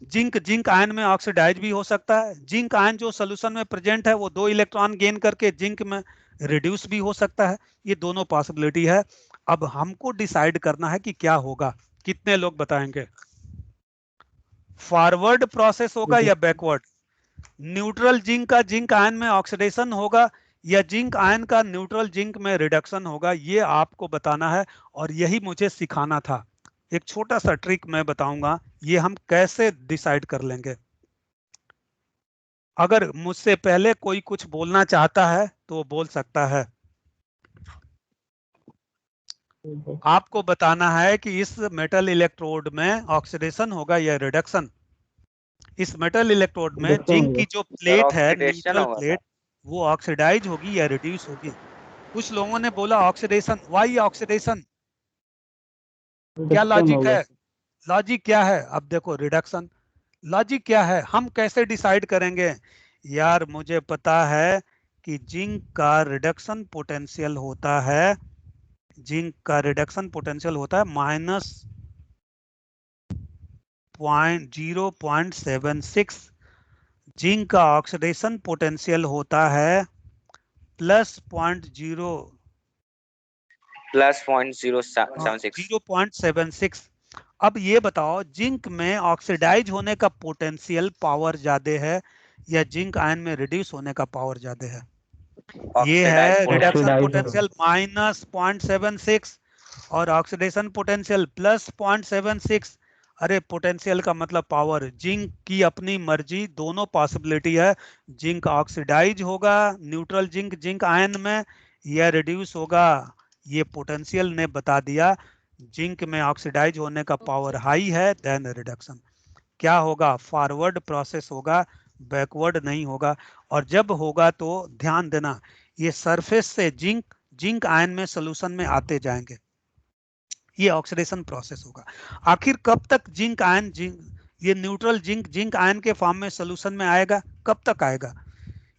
जिंक जिंक आयन में ऑक्सीडाइज भी हो सकता है। जिंक आयन जो सोल्यूशन में प्रेजेंट है वो 2 इलेक्ट्रॉन गेन करके जिंक में रिड्यूस भी हो सकता है। ये दोनों पॉसिबिलिटी है। अब हमको डिसाइड करना है कि क्या होगा। कितने लोग बताएंगे? फॉरवर्ड प्रोसेस होगा या बैकवर्ड? न्यूट्रल जिंक का जिंक आयन में ऑक्सीडेशन होगा या जिंक आयन का न्यूट्रल जिंक में रिडक्शन होगा? ये आपको बताना है और यही मुझे सिखाना था। एक छोटा सा ट्रिक मैं बताऊंगा, ये हम कैसे डिसाइड कर लेंगे। अगर मुझसे पहले कोई कुछ बोलना चाहता है तो बोल सकता है। आपको बताना है कि इस मेटल इलेक्ट्रोड में ऑक्सीडेशन होगा या रिडक्शन। इस मेटल इलेक्ट्रोड में जिंक की जो प्लेट है, न्यूट्रल प्लेट, वो ऑक्सीडाइज होगी या रिड्यूस होगी? कुछ लोगों ने बोला ऑक्सीडेशन। Why oxidation? क्या लॉजिक है? लॉजिक क्या है? अब देखो रिडक्शन लॉजिक क्या है, हम कैसे डिसाइड करेंगे? यार मुझे पता है कि जिंक का रिडक्शन पोटेंशियल होता है, जिंक का रिडक्शन पोटेंशियल होता है -0.76, जिंक का ऑक्सीडेशन पोटेंशियल होता है +0.076। अब ये बताओ जिंक में ऑक्सीडाइज होने का पोटेंशियल पावर ज्यादा है या जिंक आयन में रिड्यूस होने का पावर ज्यादा है? ये है रिडक्शन Oxidized पोटेंशियल -0.76 और ऑक्सीडेशन पोटेंशियल +0.76। अरे पोटेंशियल का मतलब पावर। जिंक की अपनी मर्जी, दोनों पॉसिबिलिटी है। जिंक ऑक्सीडाइज होगा न्यूट्रल जिंक जिंक आयन में या रिड्यूस होगा। ये पोटेंशियल ने बता दिया जिंक में ऑक्सीडाइज होने का पावर हाई है, देन रिडक्शन। क्या होगा? फॉरवर्ड प्रोसेस होगा, बैकवर्ड नहीं होगा। और जब होगा तो ध्यान देना, ये सरफेस से जिंक आयन में सोल्यूशन में आते जाएंगे, ये ऑक्सीडेशन प्रोसेस होगा। आखिर कब तक जिंक आयन ये न्यूट्रल जिंक आयन के फॉर्म में सोल्यूशन में आएगा? कब तक आएगा?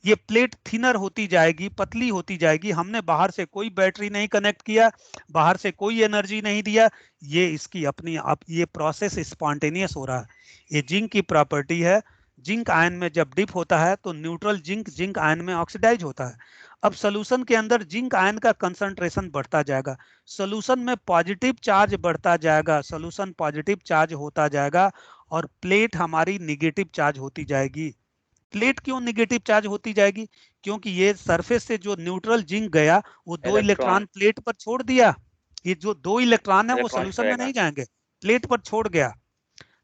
ये प्लेट थिनर होती जाएगी, पतली होती जाएगी। हमने बाहर से कोई बैटरी नहीं कनेक्ट किया, बाहर से कोई एनर्जी नहीं दिया, ये इसकी अपनी ये प्रोसेस स्पॉन्टेनियस हो रहा है। ये जिंक की प्रॉपर्टी है। जिंक आयन में जब डिप होता है तो न्यूट्रल जिंक आयन में ऑक्सीडाइज होता है। अब सोल्यूशन के अंदर जिंक आयन का कंसंट्रेशन बढ़ता जाएगा, सोल्यूशन में पॉजिटिव चार्ज बढ़ता जाएगा, सोल्यूशन पॉजिटिव चार्ज होता जाएगा और प्लेट हमारी निगेटिव चार्ज होती जाएगी। प्लेट क्यों निगेटिव चार्ज होती जाएगी? क्योंकि ये सरफेस से जो न्यूट्रल जिंक गया वो 2 इलेक्ट्रॉन प्लेट पर छोड़ दिया। ये जो 2 इलेक्ट्रॉन है वो सोल्यूशन में नहीं जाएंगे, प्लेट पर छोड़ गया।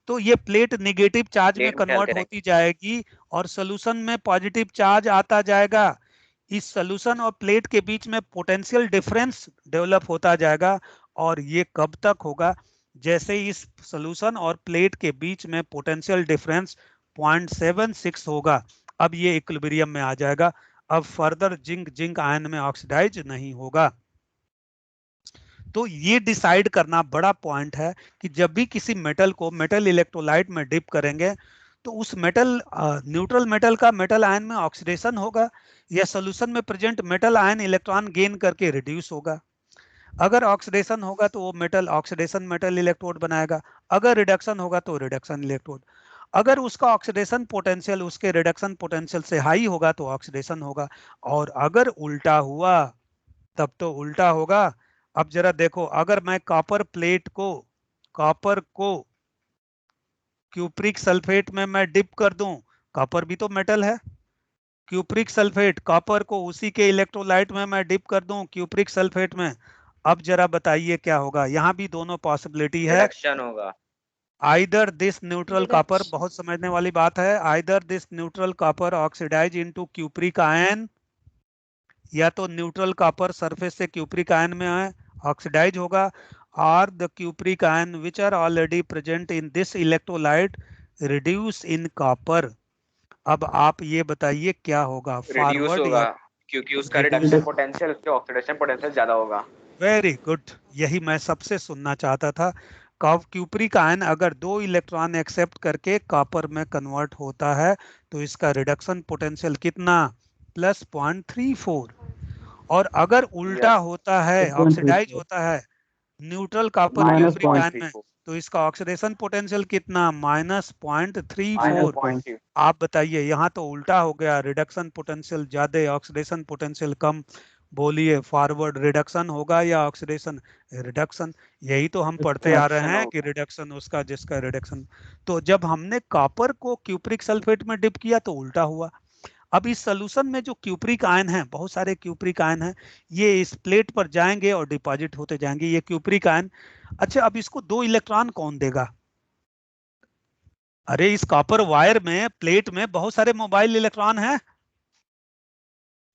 तो ये प्लेट निगेटिव चार्ज में कन्वर्ट होती जाएगी और सोल्यूशन में पॉजिटिव चार्ज आता जाएगा। इस सोल्यूशन और प्लेट के बीच में पोटेंशियल डिफरेंस डेवलप होता जाएगा। और ये कब तक होगा? जैसे इस सोल्यूशन और प्लेट के बीच में पोटेंशियल डिफरेंस 0.76 होगा, अब ये इक्विलिब्रियम में आ जाएगा। अब फर्दर जिंक आयन में ऑक्सीडाइज नहीं होगा। तो ये डिसाइड करना बड़ा पॉइंट है कि जब भी किसी मेटल को मेटल इलेक्ट्रोलाइट में डिप करेंगे तो उस मेटल न्यूट्रल मेटल का मेटल आयन में ऑक्सीडेशन होगा या सॉल्यूशन में present metal ion electron gain करके रिड्यूस होगा। अगर ऑक्सीडेशन होगा तो वो मेटल ऑक्सीडेशन मेटल इलेक्ट्रोड बनाएगा, अगर रिडक्शन होगा तो रिडक्शन इलेक्ट्रोड। अगर उसका ऑक्सीडेशन पोटेंशियल उसके रिडक्शन पोटेंशियल से हाई होगा तो ऑक्सीडेशन होगा, और अगर उल्टा हुआ तब तो उल्टा होगा। अब जरा देखो, अगर मैं कॉपर को क्यूप्रिक सल्फेट में मैं डिप कर दूं, कॉपर भी तो मेटल है, क्यूप्रिक सल्फेट कॉपर को उसी के इलेक्ट्रोलाइट में मैं डिप कर दूं क्यूप्रिक सल्फेट में, अब जरा बताइए क्या होगा? यहाँ भी दोनों पॉसिबिलिटी है। रिडक्शन होगा। आइदर दिस न्यूट्रल कॉपर, बहुत समझने वाली बात है, either this neutral copper oxidize into cupric ion, या तो न्यूट्रल कॉपर सरफेस से क्यूप्रिक आयन में ऑक्सीडाइज होगा, और the cupric ion which are already present in this electrolyte reduce in copper. अब आप ये बताइए क्या होगा? रिड्यूस होगा क्योंकि उसका रिडक्शन पोटेंशियल उसके ऑक्सीडेशन पोटेंशियल ज्यादा होगा। वेरी गुड, यही मैं सबसे सुनना चाहता था। क्यूप्रिक आयन अगर 2 इलेक्ट्रॉन एक्सेप्ट करके कॉपर में कन्वर्ट होता है तो इसका रिडक्शन पोटेंशियल कितना? +0.34। और अगर उल्टा होता है, ऑक्सीडाइज होता है न्यूट्रल कॉपर क्यूप्रिक आयन में, तो इसका ऑक्सीडेशन पोटेंशियल कितना? -0.34। आप बताइए, यहाँ तो उल्टा हो गया, रिडक्शन पोटेंशियल ज्यादा ऑक्सीडेशन पोटेंशियल कम। बोलिए फॉरवर्ड रिडक्शन होगा या ऑक्सीडेशन? रिडक्शन। यही तो हम पढ़ते आ रहे हैं कि रिडक्शन उसका जिसका रिडक्शन। तो जब हमने कॉपर को क्यूप्रिक सल्फेट में डिप किया तो उल्टा हुआ। अब इस सोल्यूशन में जो क्यूप्रिक आयन है, बहुत सारे क्यूप्रिक आयन हैं, ये इस प्लेट पर जाएंगे और डिपॉजिट होते जाएंगे ये क्यूप्रिक आयन। अच्छा, अब इसको 2 इलेक्ट्रॉन कौन देगा? अरे इस कॉपर वायर में, प्लेट में बहुत सारे मोबाइल इलेक्ट्रॉन हैं,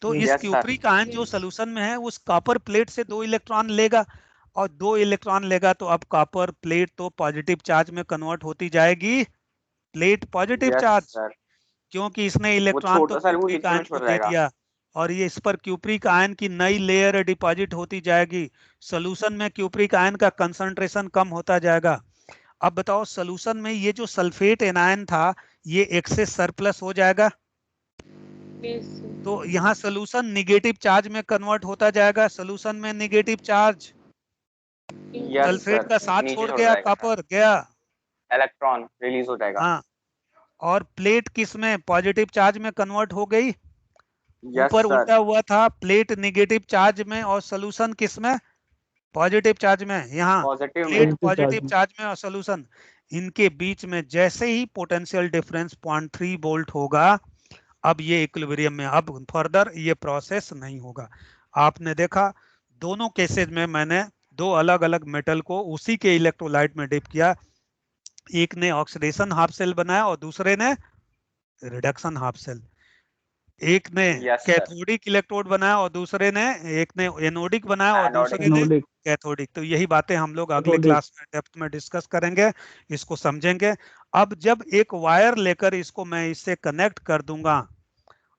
तो इस क्यूप्रिक आयन जो सोल्यूशन में है उस कॉपर प्लेट से 2 इलेक्ट्रॉन लेगा, और 2 इलेक्ट्रॉन लेगा तो अब कॉपर प्लेट तो पॉजिटिव चार्ज में कन्वर्ट होती जाएगी, प्लेट पॉजिटिव चार्ज, क्योंकि इसने इलेक्ट्रॉन तो क्यूप्रिक आयन को दे दिया, और ये इस पर क्यूप्रिक आयन की नई लेयर डिपॉजिट होती जाएगी। सोल्यूशन में क्यूप्रिक आयन का कंसंट्रेशन कम होता जाएगा। अब बताओ सोल्यूशन में ये जो सल्फेट एनायन था ये एक्सेस सरप्लस हो जाएगा, Yes, sir. तो यहाँ सोल्यूशन निगेटिव चार्ज में कन्वर्ट होता जाएगा। सोल्यूशन में negative charge, yes sulphate sir, का साथ नीचे छोड़ छोड़ गया, जाएगा, कॉपर गया, इलेक्ट्रॉन रिलीज हो जाएगा। हाँ, और प्लेट किस में, पॉजिटिव चार्ज में कन्वर्ट हो गई। यस ऊपर सर, उल्टा हुआ था, प्लेट निगेटिव चार्ज में और सोल्यूशन किस में, पॉजिटिव चार्ज में। यहाँ पॉजिटिव में। प्लेट पॉजिटिव चार्ज में और सोल्यूशन, इनके बीच में जैसे ही पोटेंशियल डिफरेंस 0.3 वोल्ट होगा, अब ये इक्विलिब्रियम में, अब फर्दर ये प्रोसेस नहीं होगा। आपने देखा दोनों केसेस में मैंने दो अलग अलग मेटल को उसी के इलेक्ट्रोलाइट में डिप किया, एक ने ऑक्सीडेशन हाफ सेल बनाया और दूसरे ने रिडक्शन हाफ सेल। एक ने यस सर, कैथोडिक इलेक्ट्रोड बनाया और दूसरे ने, एक ने एनोडिक बनाया और एनोडिक। दूसरे ने एनोडिक। कैथोडिक। तो यही बातें हम लोग अगले कैथोडिक। क्लास में डेप्थ में डिस्कस करेंगे, इसको समझेंगे। अब जब एक वायर लेकर इसको मैं इससे कनेक्ट कर दूंगा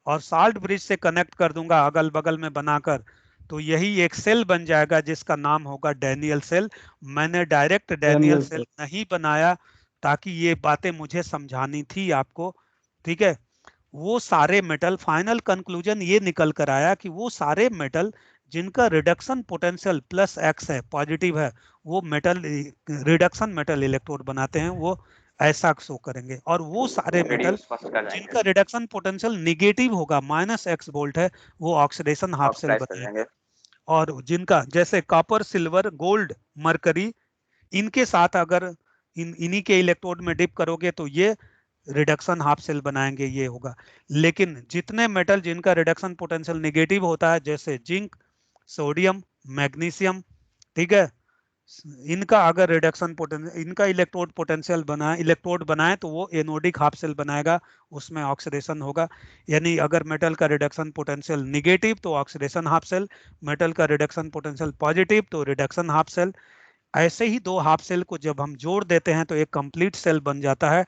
और साल्ट ब्रिज से कनेक्ट कर दूंगा अगल बगल में बनाकर, तो यही एक सेल बन जाएगा जिसका नाम होगा डैनियल सेल। मैंने डायरेक्ट डैनियल सेल नहीं बनाया, ताकि ये बातें मुझे समझानी थी आपको, ठीक है। वो सारे मेटल, फाइनल कंक्लूजन ये निकल कर आया कि वो सारे मेटल जिनका रिडक्शन पोटेंशियल प्लस एक्स है, पॉजिटिव है, वो मेटल रिडक्शन मेटल इलेक्ट्रोड बनाते हैं, वो ऐसा शो करेंगे। और वो सारे मेटल रिड्यूस फर्स्ट कर जिनका जाएंगे, रिडक्शन पोटेंशियल निगेटिव होगा, माइनस एक्स वोल्ट है, वो ऑक्सीडेशन हाफ सेल ऑक्सीडाइज कर बनाएंगे। जाएंगे। और जिनका जैसे कॉपर, सिल्वर, गोल्ड, मरकरी, इनके साथ अगर इन्हीं के इलेक्ट्रोड में डिप करोगे तो ये रिडक्शन हाफ सेल बनाएंगे, ये होगा। लेकिन जितने मेटल जिनका रिडक्शन पोटेंशियल नेगेटिव होता है, जैसे जिंक, सोडियम, मैग्नीशियम, ठीक है, इनका अगर रिडक्शन पोटेंशियल, इनका इलेक्ट्रोड बनाए तो वो एनोडिक हाफ सेल बनाएगा, उसमें ऑक्सीडेशन होगा। यानी अगर मेटल का रिडक्शन पोटेंशियल निगेटिव तो ऑक्सीडेशन हाफ सेल, मेटल का रिडक्शन पोटेंशियल पॉजिटिव तो रिडक्शन हाफ सेल। ऐसे ही दो हाफ सेल को जब हम जोड़ देते हैं तो एक कंप्लीट सेल बन जाता है।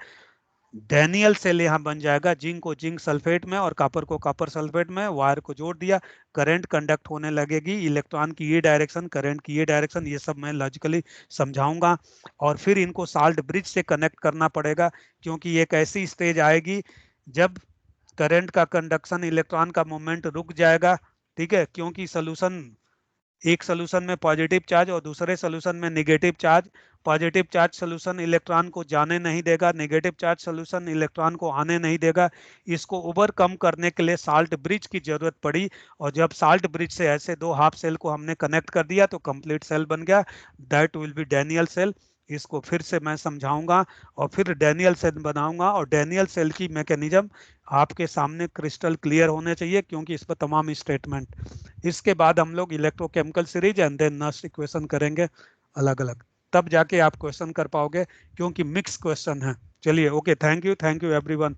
डैनियल सेल यहाँ बन जाएगा, जिंक को जिंक सल्फेट में और कॉपर को कॉपर सल्फेट में, वायर को जोड़ दिया, करंट कंडक्ट होने लगेगी, इलेक्ट्रॉन की ये डायरेक्शन, करंट की ये डायरेक्शन, ये सब मैं लॉजिकली समझाऊंगा। और फिर इनको साल्ट ब्रिज से कनेक्ट करना पड़ेगा, क्योंकि एक ऐसी स्टेज आएगी जब करंट का कंडक्शन, इलेक्ट्रॉन का मूवमेंट रुक जाएगा, ठीक है, क्योंकि सोल्यूशन, एक सोल्यूशन में पॉजिटिव चार्ज और दूसरे सोल्यूशन में negative charge, positive charge solution electron को जाने नहीं देगा, नेगेटिव चार्ज सोल्यूशन इलेक्ट्रॉन को आने नहीं देगा। इसको ओवरकम करने के लिए साल्ट ब्रिज की जरूरत पड़ी, और जब साल्ट ब्रिज से ऐसे दो हाफ सेल को हमने कनेक्ट कर दिया तो कंप्लीट सेल बन गया, that will be Daniel cell. इसको फिर से मैं समझाऊंगा और फिर डैनियल सेल बनाऊंगा, और डैनियल सेल की मैकेनिज्म आपके सामने क्रिस्टल क्लियर होने चाहिए, क्योंकि इस पर तमाम स्टेटमेंट। इसके बाद हम लोग electrochemical series and then next equation करेंगे अलग अलग, तब जाके आप क्वेश्चन कर पाओगे, क्योंकि मिक्स क्वेश्चन है। चलिए, ओके, थैंक यू एवरीवन।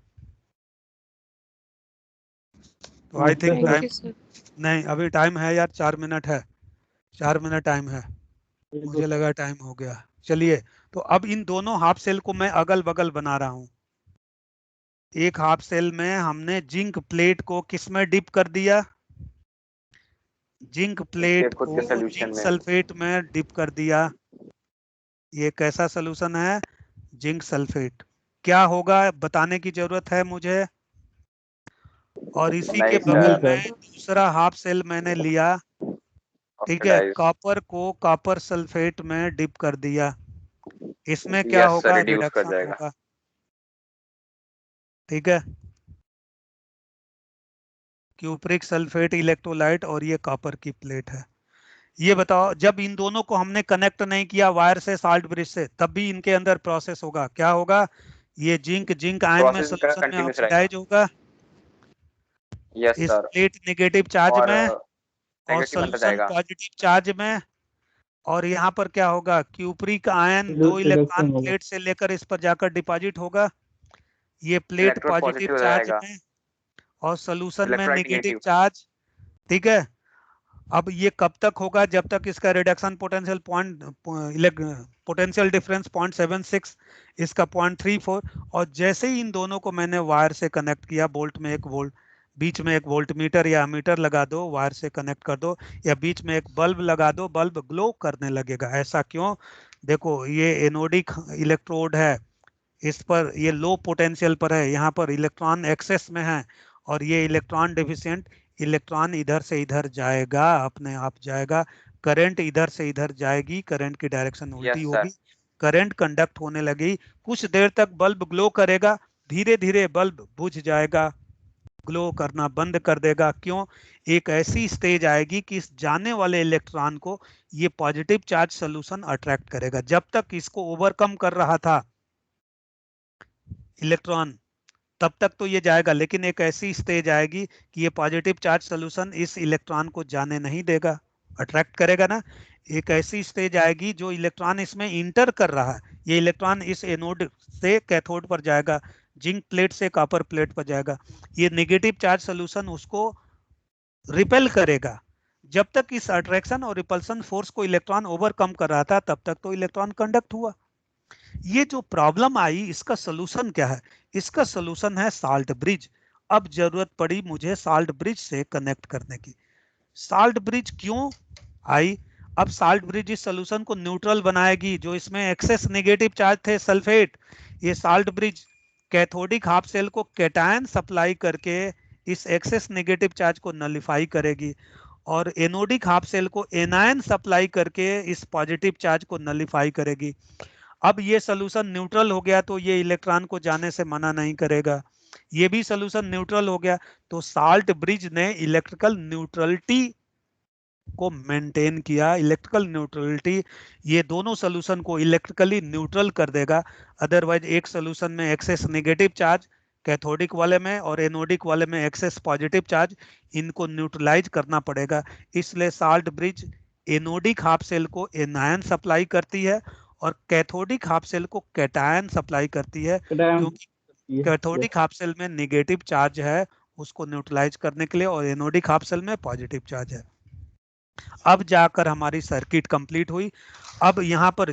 तो I think Thank time, you, sir. नहीं अभी टाइम है यार, 4 मिनट है, 4 मिनट टाइम है, मुझे लगा टाइम हो गया। चलिए, तो अब इन दोनों हाफ सेल को मैं अगल बगल बना रहा हूं। एक हाफ सेल में हमने जिंक प्लेट को किस में डिप कर दिया, जिंक प्लेट खुद को के solution जिंक में। सल्फेट में डिप कर दिया। ये कैसा सोल्यूशन है, जिंक सल्फेट। क्या होगा बताने की जरूरत है मुझे। और इसी के नहीं बगल सर, में दूसरा हाफ सेल मैंने लिया, ठीक है, ऑक्सीडाइज। कॉपर को कॉपर सल्फेट में डिप कर दिया। इसमें क्या यस सर, होगा, रिड्यूस कर रिडक्शन जाएगा। होगा, ठीक है। क्यूप्रिक सल्फेट इलेक्ट्रोलाइट और ये कॉपर की प्लेट है। ये बताओ, जब इन दोनों को हमने कनेक्ट नहीं किया वायर से, साल्ट ब्रिज से, तब भी इनके अंदर प्रोसेस होगा, क्या होगा, ये जिंक आयन में प्रोसेस सोल्यूशन में कंटिन्यूस रहेगा। ऑक्सीडाइज होगा, यस इस सर, प्लेट नेगेटिव चार्ज और में, और नेगेटिव बनता सोल्यूशन जाएगा। पॉजिटिव चार्ज में। और यहाँ पर क्या होगा, क्यूप्रिक आयन दो इलेक्ट्रॉन प्लेट से लेकर इस पर जाकर डिपॉजिट होगा, ये प्लेट इलेक्ट्रोड पॉजिटिव पॉजिटिव हो चार्ज जाएगा, में और सोल्यूशन में इलेक्ट्रोलाइट नेगेटिव नेगेटिव। चार्ज, ठीक है। अब ये कब तक होगा, जब तक इसका रिडक्शन पोटेंशियल पोटेंशियल डिफरेंस 0.76, इसका 0.34, और जैसे ही इन दोनों को मैंने वायर से कनेक्ट किया, बोल्ट में 1 वोल्ट, बीच में एक वोल्टमीटर या अमीटर लगा दो, वायर से कनेक्ट कर दो, या बीच में एक बल्ब लगा दो, बल्ब ग्लो करने लगेगा। ऐसा क्यों? देखो ये एनोडिक इलेक्ट्रोड है, इस पर ये लो पोटेंशियल पर है, यहाँ पर इलेक्ट्रॉन एक्सेस में है, और ये इलेक्ट्रॉन डेफिशिएंट, इलेक्ट्रॉन इधर से इधर जाएगा, अपने आप जाएगा, करंट इधर से इधर जाएगी, करंट की डायरेक्शन उल्टी Yes, होगी, करंट कंडक्ट होने लगी, कुछ देर तक बल्ब ग्लो करेगा, धीरे धीरे बल्ब बुझ जाएगा, ग्लो करना बंद कर देगा। क्यों? एक ऐसी स्टेज आएगी कि इस जाने वाले इलेक्ट्रॉन को ये पॉजिटिव चार्ज सॉल्यूशन अट्रैक्ट करेगा। जब तक इसको ओवरकम कर रहा था इलेक्ट्रॉन, तब तक तो ये जाएगा, लेकिन एक ऐसी स्टेज आएगी कि ये पॉजिटिव चार्ज सॉल्यूशन इस इलेक्ट्रॉन को जाने नहीं देगा, अट्रैक्ट करेगा ना। एक ऐसी स्टेज आएगी जो इलेक्ट्रॉन इसमें इंटर कर रहा है, ये इलेक्ट्रॉन इस एनोड से कैथोड पर जाएगा, जिंक प्लेट से कॉपर प्लेट पर जाएगा, ये नेगेटिव चार्ज सॉल्यूशन उसको रिपेल करेगा। जब तक इस अट्रैक्शन और रिपल्सन फोर्स को इलेक्ट्रॉन ओवरकम कर रहा था, तब तक तो इलेक्ट्रॉन कंडक्ट हुआ। ये जो प्रॉब्लम आई, इसका सलूशन क्या है? इसका सलूशन है साल्ट ब्रिज। अब जरूरत पड़ी मुझे साल्ट ब्रिज से कनेक्ट करने की। साल्ट ब्रिज क्यों आई? अब साल्ट ब्रिज इस सलूशन को न्यूट्रल बनाएगी, जो इसमें एक्सेस नेगेटिव चार्ज थे सल्फेट, ये salt bridge cathodic half cell को कैटायन सप्लाई करके इस एक्सेस नेगेटिव चार्ज को नलिफाई करेगी, और एनोडिक हाफ सेल को एनायन सप्लाई करके इस पॉजिटिव चार्ज को नलिफाई करेगी। अब ये सॉल्यूशन न्यूट्रल हो गया, तो ये इलेक्ट्रॉन को जाने से मना नहीं करेगा। ये भी सॉल्यूशन न्यूट्रल हो गया, तो साल्ट ब्रिज ने इलेक्ट्रिकल न्यूट्रलिटी को मेंटेन किया। इलेक्ट्रिकल न्यूट्रलिटी ये दोनों सॉल्यूशन को इलेक्ट्रिकली न्यूट्रल कर देगा। अदरवाइज एक सॉल्यूशन में एक्सेस नेगेटिव चार्ज कैथोडिक वाले में और एनोडिक वाले में एक्सेस पॉजिटिव चार्ज, इनको न्यूट्रलाइज करना पड़ेगा। इसलिए salt bridge anodic half cell को एनायन सप्लाई करती है और कैथोडिक हाफ सेल को कैटायन सप्लाई करती है, क्योंकि कैथोडिक हाफ सेल में नेगेटिव चार्ज है उसको न्यूट्रलाइज करने के लिए, और एनोडिक हाफ सेल में पॉजिटिव चार्ज है। अब जाकर हमारी सर्किट कंप्लीट हुई। अब यहाँ पर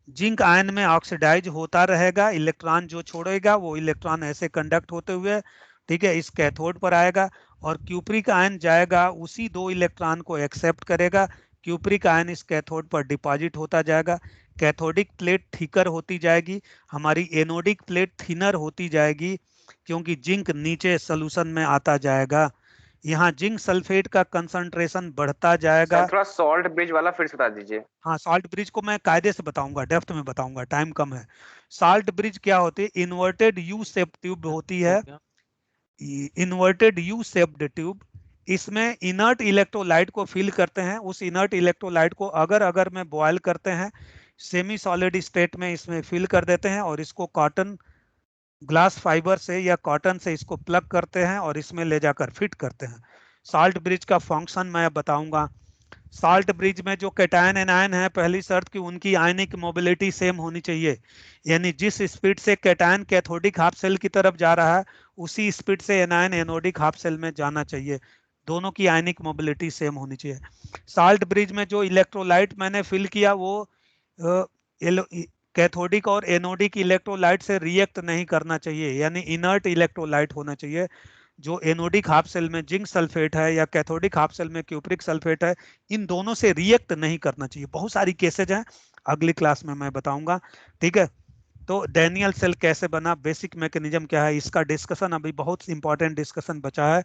जिंक आयन में ऑक्सीडाइज होता रहेगा, इलेक्ट्रॉन जो छोड़ेगा वो इलेक्ट्रॉन ऐसे कंडक्ट होते हुए, ठीक है, इस कैथोड पर आएगा, और क्यूप्रिक आयन जाएगा, उसी दो इलेक्ट्रॉन को एक्सेप्ट करेगा, क्यूप्रिक आयन इस कैथोड पर डिपॉजिट होता जाएगा, कैथोडिक प्लेट थिकर होती जाएगी, हमारी एनोडिक प्लेट थिनर होती जाएगी, क्योंकि जिंक नीचे सॉल्यूशन में आता जाएगा। यहाँ जिंक सल्फेट का कंसंट्रेशन बढ़ता जाएगा। सर थोड़ा सॉल्ट ब्रिज वाला फिर से बता दीजिए। हाँ, साल्ट ब्रिज को मैं कायदे से बताऊंगा, डेप्थ में बताऊंगा, टाइम कम है। साल्ट ब्रिज क्या होती है? इन्वर्टेड यू शेप ट्यूब होती है, इन्वर्टेड यू शेप्ड ट्यूब। इसमें इनर्ट इलेक्ट्रोलाइट को फिल करते हैं। उस इनर्ट इलेक्ट्रोलाइट को अगर में बॉयल करते हैं, सेमी सॉलिड स्टेट में इसमें फिल कर देते हैं, और इसको कॉटन ग्लास फाइबर से या कॉटन से इसको प्लग करते हैं और इसमें ले जाकर फिट करते हैं। साल्ट ब्रिज का फंक्शन मैं बताऊंगा। साल्ट ब्रिज में जो कैटायन एनायन है, पहली शर्त कि उनकी आयनिक मोबिलिटी सेम होनी चाहिए, यानी जिस स्पीड से कैटायन कैथोडिक हाफ सेल की तरफ जा रहा है, उसी स्पीड से एनायन एनोडिक हाफ सेल में जाना चाहिए। दोनों की आयनिक मोबिलिटी सेम होनी चाहिए। साल्ट ब्रिज में जो इलेक्ट्रोलाइट मैंने फिल किया वो कैथोडिक और एनोडिक इलेक्ट्रोलाइट से रिएक्ट नहीं करना चाहिए, यानी इनर्ट इलेक्ट्रोलाइट होना चाहिए। जो एनोडिक हाफ सेल में जिंक सल्फेट है या कैथोडिक हाफ सेल में क्यूप्रिक सल्फेट है, इन दोनों से रिएक्ट नहीं करना चाहिए। बहुत सारी केसेज हैं, अगली क्लास में मैं बताऊंगा, ठीक है। तो डैनियल सेल कैसे बना, बेसिक मैकेनिज्म क्या है, इसका डिस्कशन अभी बहुत इंपॉर्टेंट डिस्कशन बचा है।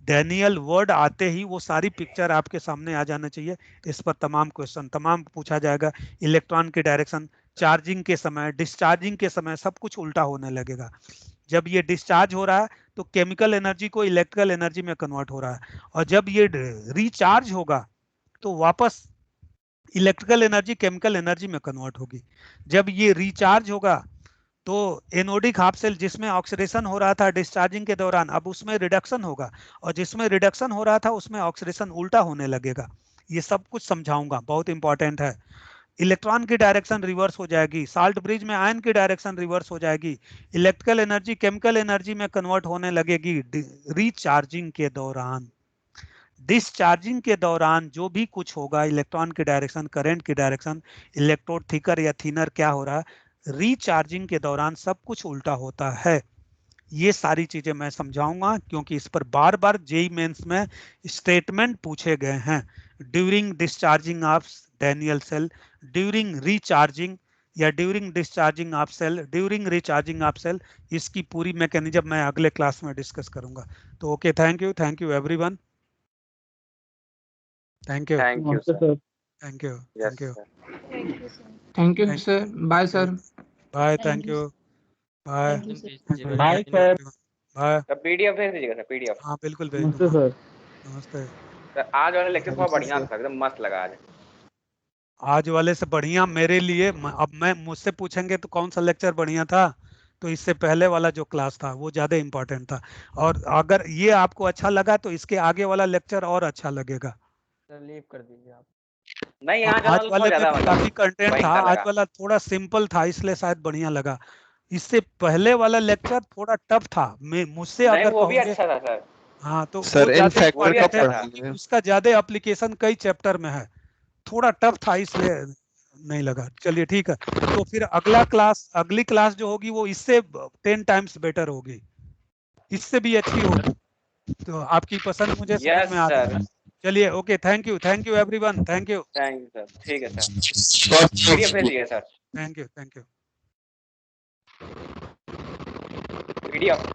डैनियल वर्ड आते ही वो सारी पिक्चर आपके सामने आ जाना चाहिए। इस पर तमाम क्वेश्चन तमाम पूछा जाएगा। इलेक्ट्रॉन की डायरेक्शन, चार्जिंग के समय, डिस्चार्जिंग के समय सब कुछ उल्टा होने लगेगा। जब ये डिस्चार्ज हो रहा है तो केमिकल एनर्जी को इलेक्ट्रिकल एनर्जी में कन्वर्ट हो रहा है, और जब ये रिचार्ज होगा तो वापस इलेक्ट्रिकल एनर्जी केमिकल एनर्जी में कन्वर्ट होगी। जब ये रिचार्ज होगा तो एनोडिक हाफ सेल जिसमें ऑक्सीडेशन हो रहा था डिस्चार्जिंग के दौरान, अब उसमें रिडक्शन होगा, और जिसमें रिडक्शन हो रहा था उसमें ऑक्सीडेशन उल्टा होने लगेगा। ये सब कुछ समझाऊंगा, बहुत इंपॉर्टेंट है। इलेक्ट्रॉन की डायरेक्शन रिवर्स हो जाएगी, साल्ट ब्रिज में आयन की डायरेक्शन रिवर्स हो जाएगी, इलेक्ट्रिकल एनर्जी केमिकल एनर्जी में कन्वर्ट होने लगेगी रिचार्जिंग के दौरान। डिस्चार्जिंग के दौरान जो भी कुछ होगा, इलेक्ट्रॉन की डायरेक्शन, करंट की डायरेक्शन, इलेक्ट्रोड थिकर या थिनर क्या हो रहा है, रिचार्जिंग के दौरान सब कुछ उल्टा होता है। ये सारी चीजें मैं समझाऊंगा, क्योंकि इस पर बार बार जेई मेंस में स्टेटमेंट पूछे गए हैं। During discharging of Daniell cell, during recharging या during discharging of cell, during recharging of cell, इसकी पूरी मैकेनिज्म मैं अगले क्लास में डिस्कस करूंगा। तो okay, thank you everyone, thank you, thank you नमस्ते sir. Sir. Thank you, yes thank you, sir. Thank you, sir. Thank you Thank sir, bye sir. Bye, Thank thank you, you, bye, Thank you, sir. Bye sir. Bye. Sir PDF भेज दीजिएगा सर, पीडीएफ। हाँ बिल्कुल भेज नमस्ते दूंगा। सर। नमस्ते। सर आज वाला लेक्चर बहुत नमस्ते बढ़िया सर। था, एकदम मस्त लगा आज। आज वाले से बढ़िया मेरे लिए, अब मैं मुझसे पूछेंगे तो कौन सा लेक्चर बढ़िया था, तो इससे पहले वाला जो क्लास था वो ज्यादा इम्पोर्टेंट था। और अगर ये आपको अच्छा लगा तो इसके आगे वाला लेक्चर और अच्छा लगेगा। सर लीव कर दीजिए आप। नहीं यहाँ चला आज तो वाले बहुत में ज्यादा भी काफी मतलब कंटेंट था, भयंकर आज लगा। वाला थोड़ा सिंपल था इसलिए शायद बढ़िया लगा। इससे पहले वाला लेक्चर थोड़ा टफ था, मैं मुझसे नहीं अगर वो भी कहोगे, अच्छा था सर। हाँ तो सर वो इन ज्यादा फैक्टर वो भी कब इम्पोर्टेंट है, अच्छा था। क्योंकि पढ़ाएंगे? उसका ज्यादा एप्लीकेशन कई चैप्टर में है। थोड़ा टफ था इसलिए नहीं लगा। चलिए ठीक है, तो फिर अगली क्लास जो होगी वो इससे 10 टाइम्स बेटर होगी, इससे भी अच्छी होगी। तो आपकी पसंद मुझे समझ यस में आ रही सर। है। चलिए okay, thank you everyone, thank you, thank you sir, ठीक है सर, पीडीएफ भेज दीजिएगा सर, थैंक यू। पीडीएफ।